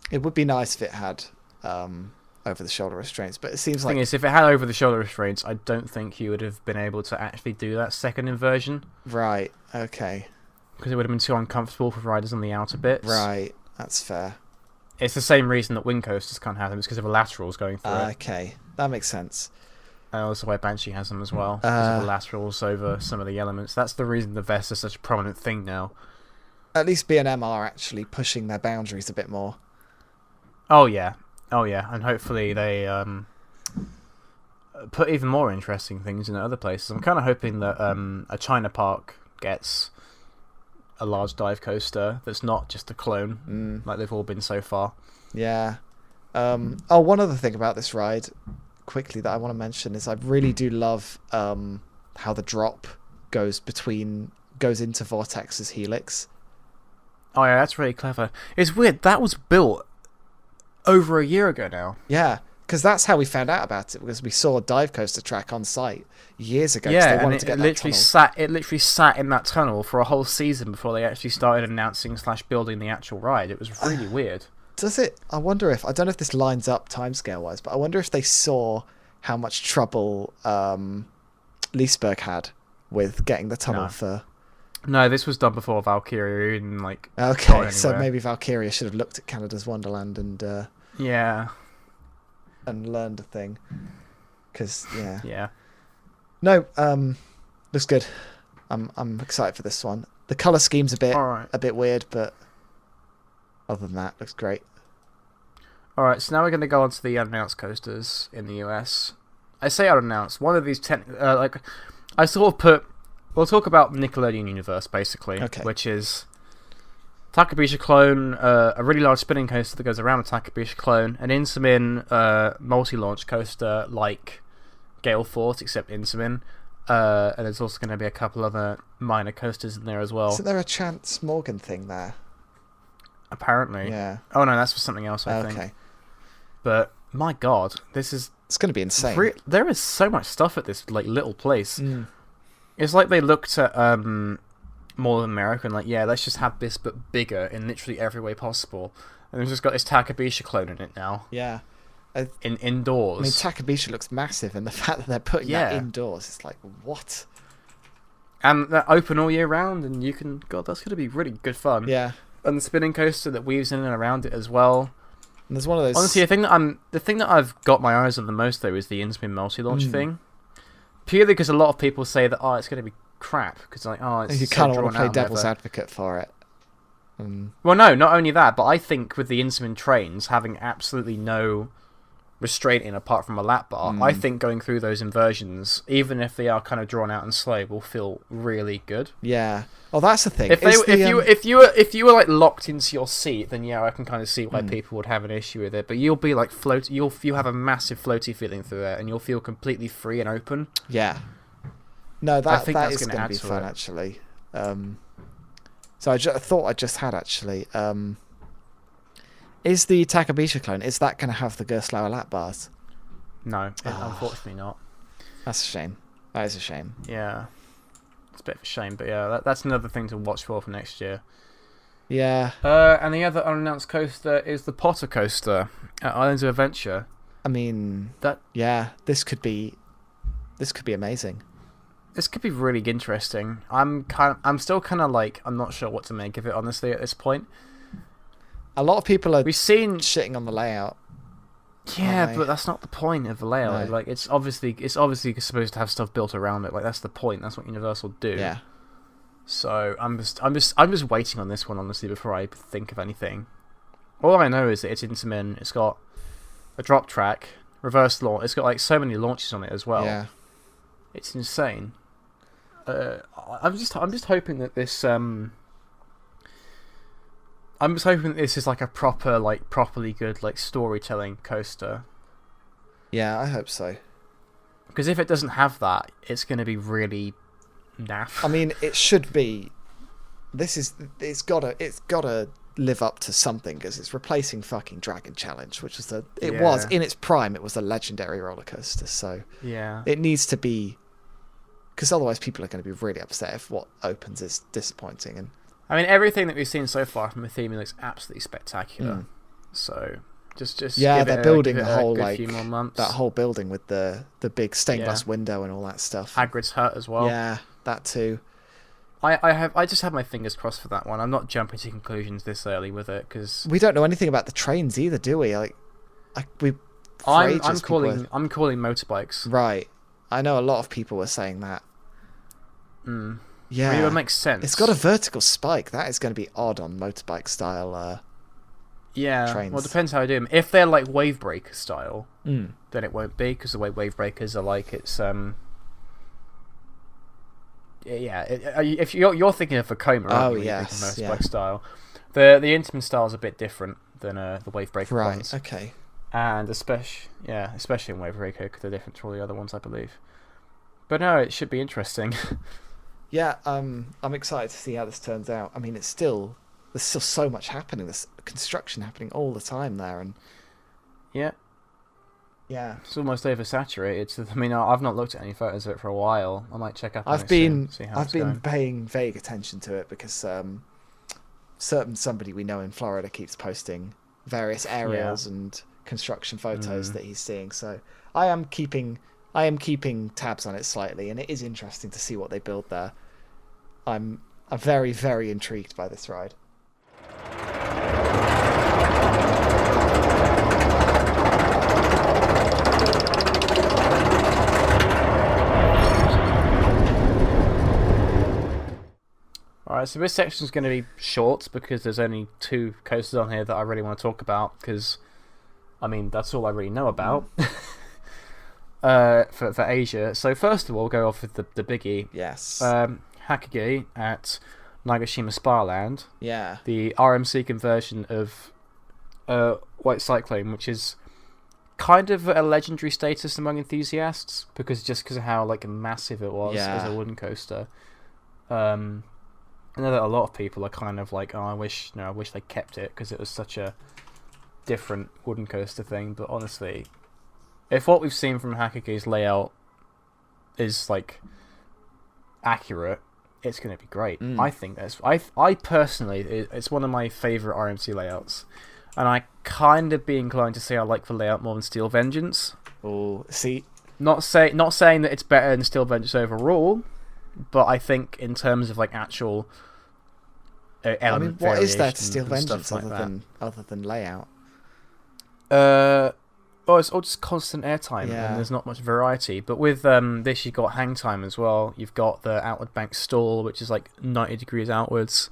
It would be nice if it had over-the-shoulder restraints, but it seems like. The thing is, if it had over-the-shoulder restraints, I don't think you would have been able to actually do that second inversion. Right. Okay. Because it would have been too uncomfortable for riders on the outer bits. Right. That's fair. It's the same reason that wing coasters can't have them. It's because of the laterals going through it. Okay, that makes sense. Also, why Banshee has them as well. Because of the laterals over some of the elements. That's the reason the vest is such a prominent thing now. At least B&M are actually pushing their boundaries a bit more. Oh yeah, and hopefully they put even more interesting things in other places. I'm kind of hoping that a China Park gets a large dive coaster that's not just a clone like they've all been so far. Yeah. One other thing about this ride, quickly, that I want to mention is I really do love how the drop goes into Vortex's helix. Oh yeah, that's really clever. It's weird, that was built over a year ago now. Yeah, because that's how we found out about it, because we saw a dive coaster track on site years ago. Yeah, they wanted to get that tunnel. It literally sat in that tunnel for a whole season before they actually started announcing / building the actual ride. It was really weird. Does it? I don't know if this lines up timescale wise, but I wonder if they saw how much trouble Leesburg had with getting the tunnel for. No, this was done before Valkyria and like. Okay, so maybe Valkyria should have looked at Canada's Wonderland and and learned a thing. Because no, looks good. I'm excited for this one. The color scheme's a bit weird, but other than that, looks great. All right, so now we're going to go on to the unannounced coasters in the US. I say unannounced. One of these I sort of put. We'll talk about Nickelodeon Universe, basically, which is Takabisha Clone, a really large spinning coaster that goes around a Takabisha Clone, an Intamin multi-launch coaster like Gale Force, except Intamin, and there's also going to be a couple other minor coasters in there as well. Isn't there a Chance Morgan thing there? Apparently. Yeah. Oh no, that's for something else, I think. But, my god, it's going to be insane. There is so much stuff at this like little place. It's like they looked at Mall of America and like, yeah, let's just have this but bigger in literally every way possible. And they've just got this Takabisha clone in it now. Yeah. Indoors. I mean, Takabisha looks massive, and the fact that they're putting that indoors, it's like, what? And they're open all year round, and you can... God, that's going to be really good fun. Yeah. And the spinning coaster that weaves in and around it as well. And there's one of those... Honestly, the thing that I've got my eyes on the most, though, is the Intamin multi-launch thing. Purely because a lot of people say that, it's going to be crap. Because, like, it's you kind of want to play devil's advocate for it. Well, no, not only that, but I think with the Intamin trains having absolutely no restraint in apart from a lap bar, I think going through those inversions, even if they are kind of drawn out and slow, will feel really good. Yeah. Oh, that's the thing. If you were like locked into your seat, then I can kind of see why people would have an issue with it. But you'll be like you'll have a massive floaty feeling through it, and you'll feel completely free and open. Yeah. No, that is going to be fun actually. So I thought I just had actually. Is the Takabisha clone, is that going to have the Gerstlauer lap bars? No, unfortunately not. That's a shame. That is a shame. Yeah. It's a bit of a shame, but yeah, that's another thing to watch for next year. Yeah. And the other unannounced coaster is the Potter coaster at Islands of Adventure. I mean, this could be amazing. This could be really interesting. I'm still kind of like, I'm not sure what to make of it, honestly, at this point. A lot of people are shitting on the layout. Yeah, but that's not the point of the layout. No. Like, it's obviously supposed to have stuff built around it. Like, that's the point. That's what Universal do. Yeah. So I'm just waiting on this one, honestly, before I think of anything. All I know is that it's Intamin. It's got a drop track, reverse launch. It's got like so many launches on it as well. Yeah. It's insane. I'm just hoping that this I'm just hoping that this is like a properly good like storytelling coaster. Yeah, I hope so. Because if it doesn't have that, it's going to be really naff. I mean, it should be. It's gotta live up to something, because it's replacing fucking Dragon Challenge, which was was in its prime. It was a legendary roller coaster, so yeah, it needs to be. Because otherwise, people are going to be really upset if what opens is disappointing. And I mean, everything that we've seen so far from the theme looks absolutely spectacular. So just they're building the whole few more months. that whole building with the big stained glass window and all that stuff. Hagrid's hut as well. Yeah, that too. I just have my fingers crossed for that one. I'm not jumping to conclusions this early with it because we don't know anything about the trains either, do we? I'm calling motorbikes. Right. I know a lot of people were saying that. Yeah, I mean, it makes sense. It's got a vertical spike. That is going to be odd on motorbike style. Trains. Well, it depends how I do them. If they're like wave breaker style, then it won't be, because the way wave breakers are like, it's if you're thinking of Vekoma, aren't you? Yes, motorbike style. The Intamin style is a bit different than the wave breaker ones. Right. Okay. And especially in wave breaker, because they're different to all the other ones, I believe. But no, it should be interesting. Yeah, I'm excited to see how this turns out. I mean, there's still so much happening. There's construction happening all the time there, and yeah, it's almost oversaturated. So, I mean, I've not looked at any photos of it for a while. I might check up. I've been paying vague attention to it because somebody we know in Florida keeps posting various aerials and construction photos that he's seeing. So I am keeping tabs on it slightly, and it is interesting to see what they build there. I'm very, very intrigued by this ride. Alright, so this section is going to be short because there's only 2 coasters on here that I really want to talk about, because, I mean, that's all I really know about. For Asia. So first of all, we'll go off with the biggie. Yes. Hakage at Nagashima Spa-Land. Yeah. The RMC conversion of White Cyclone, which is kind of a legendary status among enthusiasts because of how like massive it was as a wooden coaster. I know that a lot of people are kind of like, oh, I wish they kept it because it was such a different wooden coaster thing. But honestly, if what we've seen from Hakage's layout is like accurate, it's going to be great. I think I personally, it's one of my favourite RMC layouts, and I kind of be inclined to say I like the layout more than Steel Vengeance. Oh, see, not saying that it's better than Steel Vengeance overall, but I think in terms of like actual element, what is there to Steel Vengeance like other than layout? Oh, it's all just constant airtime, and there's not much variety. But with this, you've got hang time as well. You've got the outward bank stall, which is like 90 degrees outwards.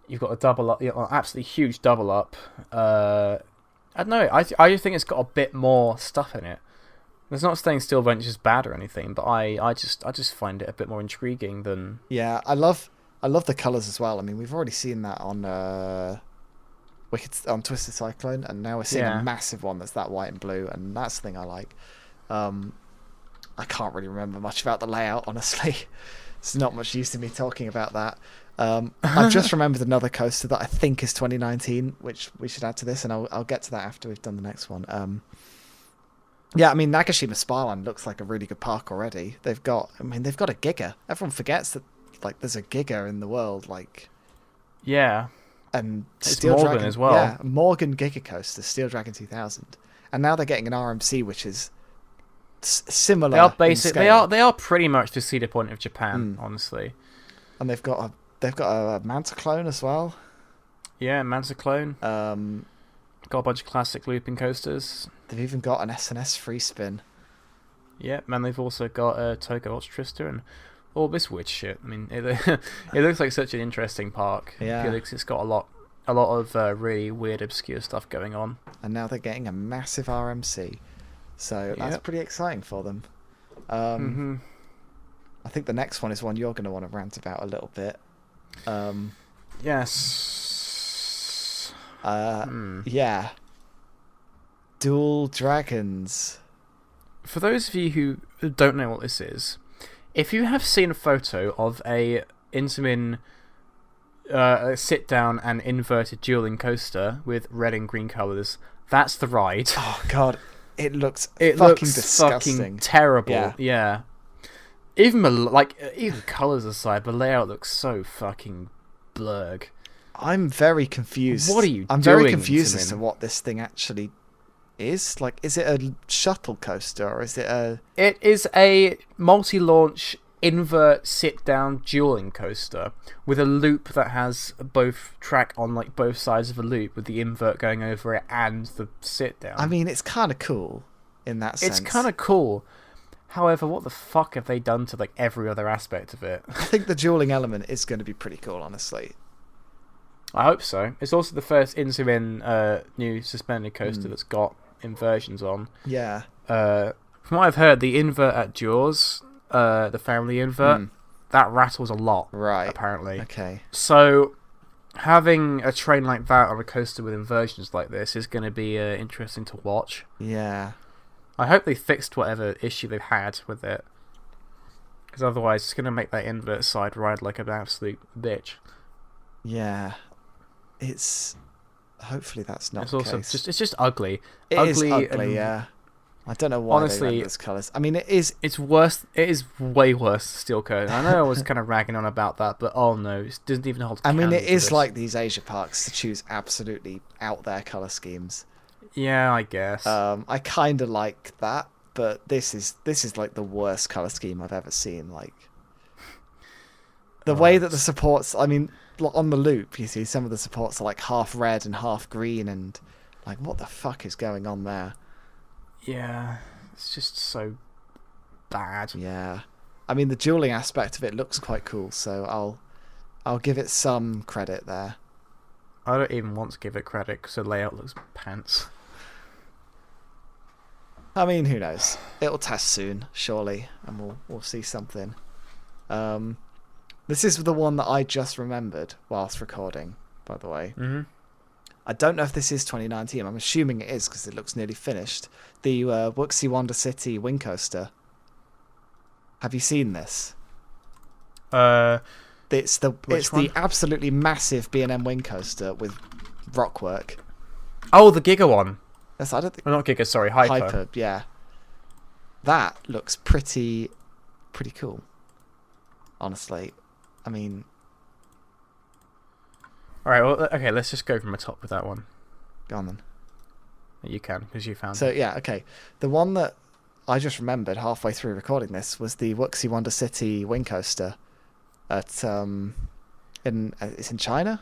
You've got a double up, absolutely huge double up. I don't know. I just think it's got a bit more stuff in it. It's not saying Steel Vengeance is bad or anything, but I just find it a bit more intriguing than. Yeah, I love the colours as well. I mean, we've already seen that on Twisted Cyclone, and now we're seeing a massive one that's that white and blue, and that's the thing I like. I can't really remember much about the layout, honestly. It's not much use to me talking about that. I've just remembered another coaster that I think is 2019, which we should add to this, and I'll get to that after we've done the next one. Yeah, I mean, Nagashima Spa-Land looks like a really good park already. They've got a Giga. Everyone forgets that like there's a Giga in the world, like. Yeah. And it's Steel Morgan Dragon as well. Yeah, Morgan Giga Coaster, Steel Dragon 2000, and now they're getting an RMC, which is similar. They are pretty much the Cedar Point of Japan, honestly. And they've got a Manta Clone as well. Yeah, Manta Clone. Got a bunch of classic looping coasters. They've even got an SNS free spin. Yeah, and they've also got a Togo Ultra and all this weird shit. I mean, it looks like such an interesting park. Yeah, it's got a lot of really weird, obscure stuff going on. And now they're getting a massive RMC, so that's pretty exciting for them. I think the next one is one you're going to want to rant about a little bit. Yes. Yeah. Dual Dragons. For those of you who don't know what this is, if you have seen a photo of a Intamin sit down and inverted dueling coaster with red and green colours, that's the ride. Oh god, it looks disgusting. Fucking terrible. Yeah. Even colours aside, the layout looks so fucking blurg. I'm very confused. What are you doing? I'm very confused as to what this thing actually is. Like, is it a shuttle coaster or is it a... It is a multi-launch invert sit-down dueling coaster with a loop that has both track on like both sides of a loop with the invert going over it and the sit-down. I mean, it's kind of cool in that sense. It's kind of cool. However, what the fuck have they done to like every other aspect of it? I think the dueling element is going to be pretty cool, honestly. I hope so. It's also the first Intamin new suspended coaster that's got inversions on. Yeah. From what I've heard, the invert at Jaws, the family invert, that rattles a lot. Right. Apparently. Okay. So, having a train like that on a coaster with inversions like this is going to be interesting to watch. Yeah. I hope they fixed whatever issue they've had with it. Because otherwise, it's going to make that invert side ride like an absolute bitch. Yeah. It's... Hopefully that's not it's the also case. It's just ugly. It is ugly, yeah. I don't know why honestly, they went those colours. I mean, it is... It's worse. It is way worse than Steel Curtain. I know I was kind of ragging on about that, but oh no, it doesn't even hold I mean, candle it to is this. like these Asia parks to choose absolutely out there colour schemes. Yeah, I guess. I kind of like that, but this is like the worst colour scheme I've ever seen. Like, the way that the supports... I mean... On the loop, you see some of the supports are like half red and half green, and like, what the fuck is going on there? Yeah, it's just so bad. Yeah, I mean the dueling aspect of it looks quite cool, so I'll give it some credit there. I don't even want to give it credit because the layout looks pants. I mean, who knows? It'll test soon, surely, and we'll see something. This is the one that I just remembered whilst recording, by the way. Mm-hmm. I don't know if this is 2019. I'm assuming it is because it looks nearly finished. The Wuxi Wonder City Wing Coaster. Have you seen this? It's the absolutely massive B&M Wing Coaster with rockwork. Oh, the Giga one. Yes, I don't think. Well, not Giga, sorry, Hyper. Hyper, yeah. That looks pretty cool. Honestly. I mean... Alright, well, okay, let's just go from the top with that one. Go on then. You can, because you found So, it. yeah, okay. The one that I just remembered halfway through recording this was the Wuxi Wonder City Wing Coaster at, it's in China?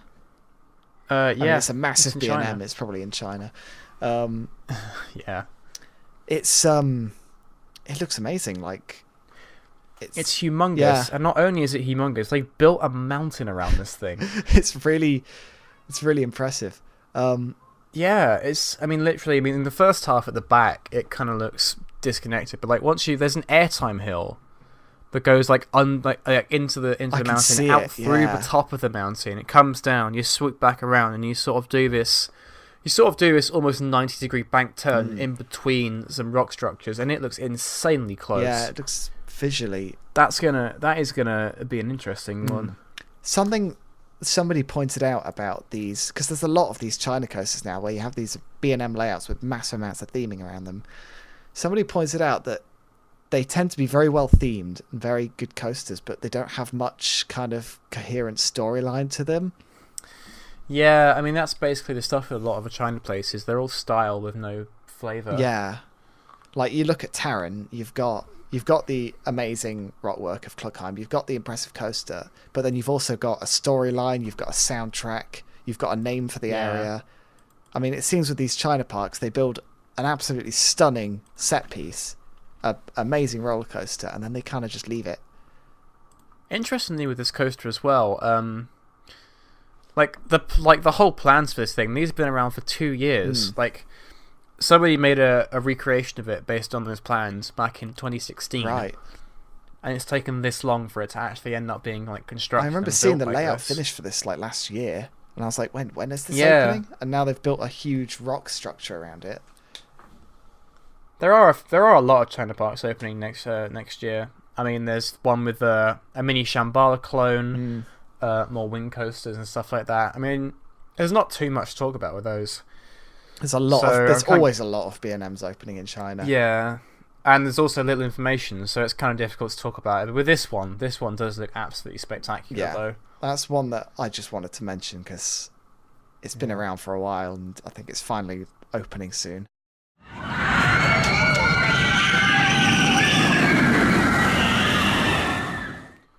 Yeah. I mean, it's a massive in B&M. China. It's probably in China. Yeah. It's, it looks amazing, like... It's humongous, yeah. And not only is it humongous, they built a mountain around this thing. it's really impressive. Yeah, I mean, literally, in the first half at the back, it kind of looks disconnected, but like there's an airtime hill that goes like into the mountain, out through the top of the mountain. It comes down, you swoop back around, and you sort of do this almost 90-degree bank turn in between some rock structures, and it looks insanely close. Yeah, it looks visually... That is gonna be an interesting one. Somebody pointed out about these, because there's a lot of these China coasters now where you have these B&M layouts with massive amounts of theming around them. Somebody pointed out that they tend to be very well themed and very good coasters, but they don't have much kind of coherent storyline to them. Yeah, I mean, that's basically the stuff with a lot of the China places. They're all style with no flavour. Yeah. Like, you look at Taron, you've got the amazing rock work of Klugheim, you've got the impressive coaster, but then you've also got a storyline, you've got a soundtrack, you've got a name for the area. I mean, it seems with these China parks, they build an absolutely stunning set piece, an amazing roller coaster, and then they kind of just leave it. Interestingly, with this coaster as well, the whole plans for this thing, these have been around for 2 years. Like, somebody made a recreation of it based on those plans back in 2016. Right. And it's taken this long for it to actually end up being like constructed. I remember seeing the layout finished for this like last year. And I was like, when is this Yeah. opening? And now they've built a huge rock structure around it. There are a lot of China parks opening next year. I mean, there's one with a mini Shambhala clone, more wing coasters and stuff like that. I mean, there's not too much to talk about with those. There's always a lot of B&Ms opening in China. Yeah, and there's also little information, so it's kind of difficult to talk about it. But with this one does look absolutely spectacular, though. That's one that I just wanted to mention because it's been around for a while, and I think it's finally opening soon.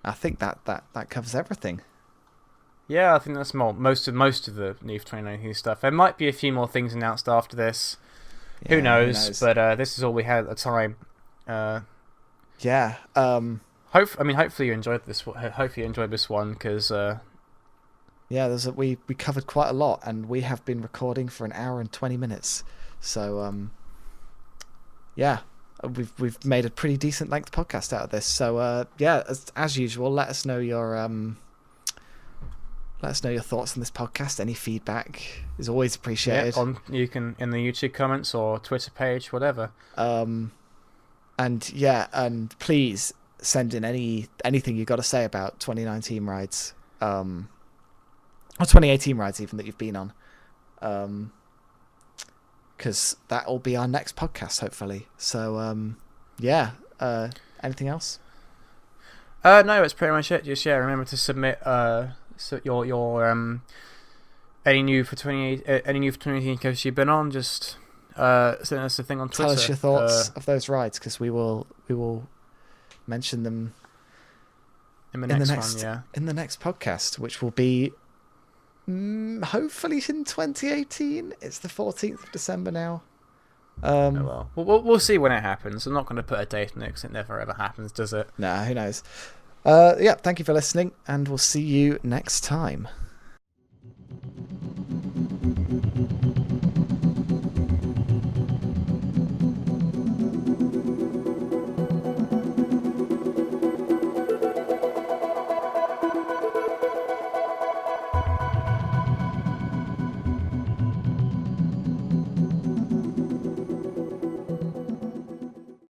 I think that covers everything. Yeah, I think that's most of the new 2019 stuff. There might be a few more things announced after this. Yeah, who knows? But this is all we had at the time. Yeah. Hopefully you enjoyed this. Hopefully you enjoyed this one because. Yeah, we covered quite a lot, and we have been recording for 1 hour and 20 minutes. So yeah, we've made a pretty decent length podcast out of this. So yeah, as usual, let us know your thoughts on this podcast. Any feedback is always appreciated. Yeah, you can in the YouTube comments or Twitter page, whatever. And please send in anything you got to say about 2019 rides, or 2018 rides even that you've been on, because that will be our next podcast hopefully. So yeah, anything else? No, it's pretty much it. Just remember to submit your any new for 2018 coasts you've been on. Just send us a thing on Twitter. Tell us your thoughts of those rides, because we will mention them in the next one. In the next podcast, which will be hopefully in 2018. It's the 14th of December now. We'll see when it happens. I'm not going to put a date on it because it never ever happens, does it? Nah, who knows? Yeah, thank you for listening, and we'll see you next time.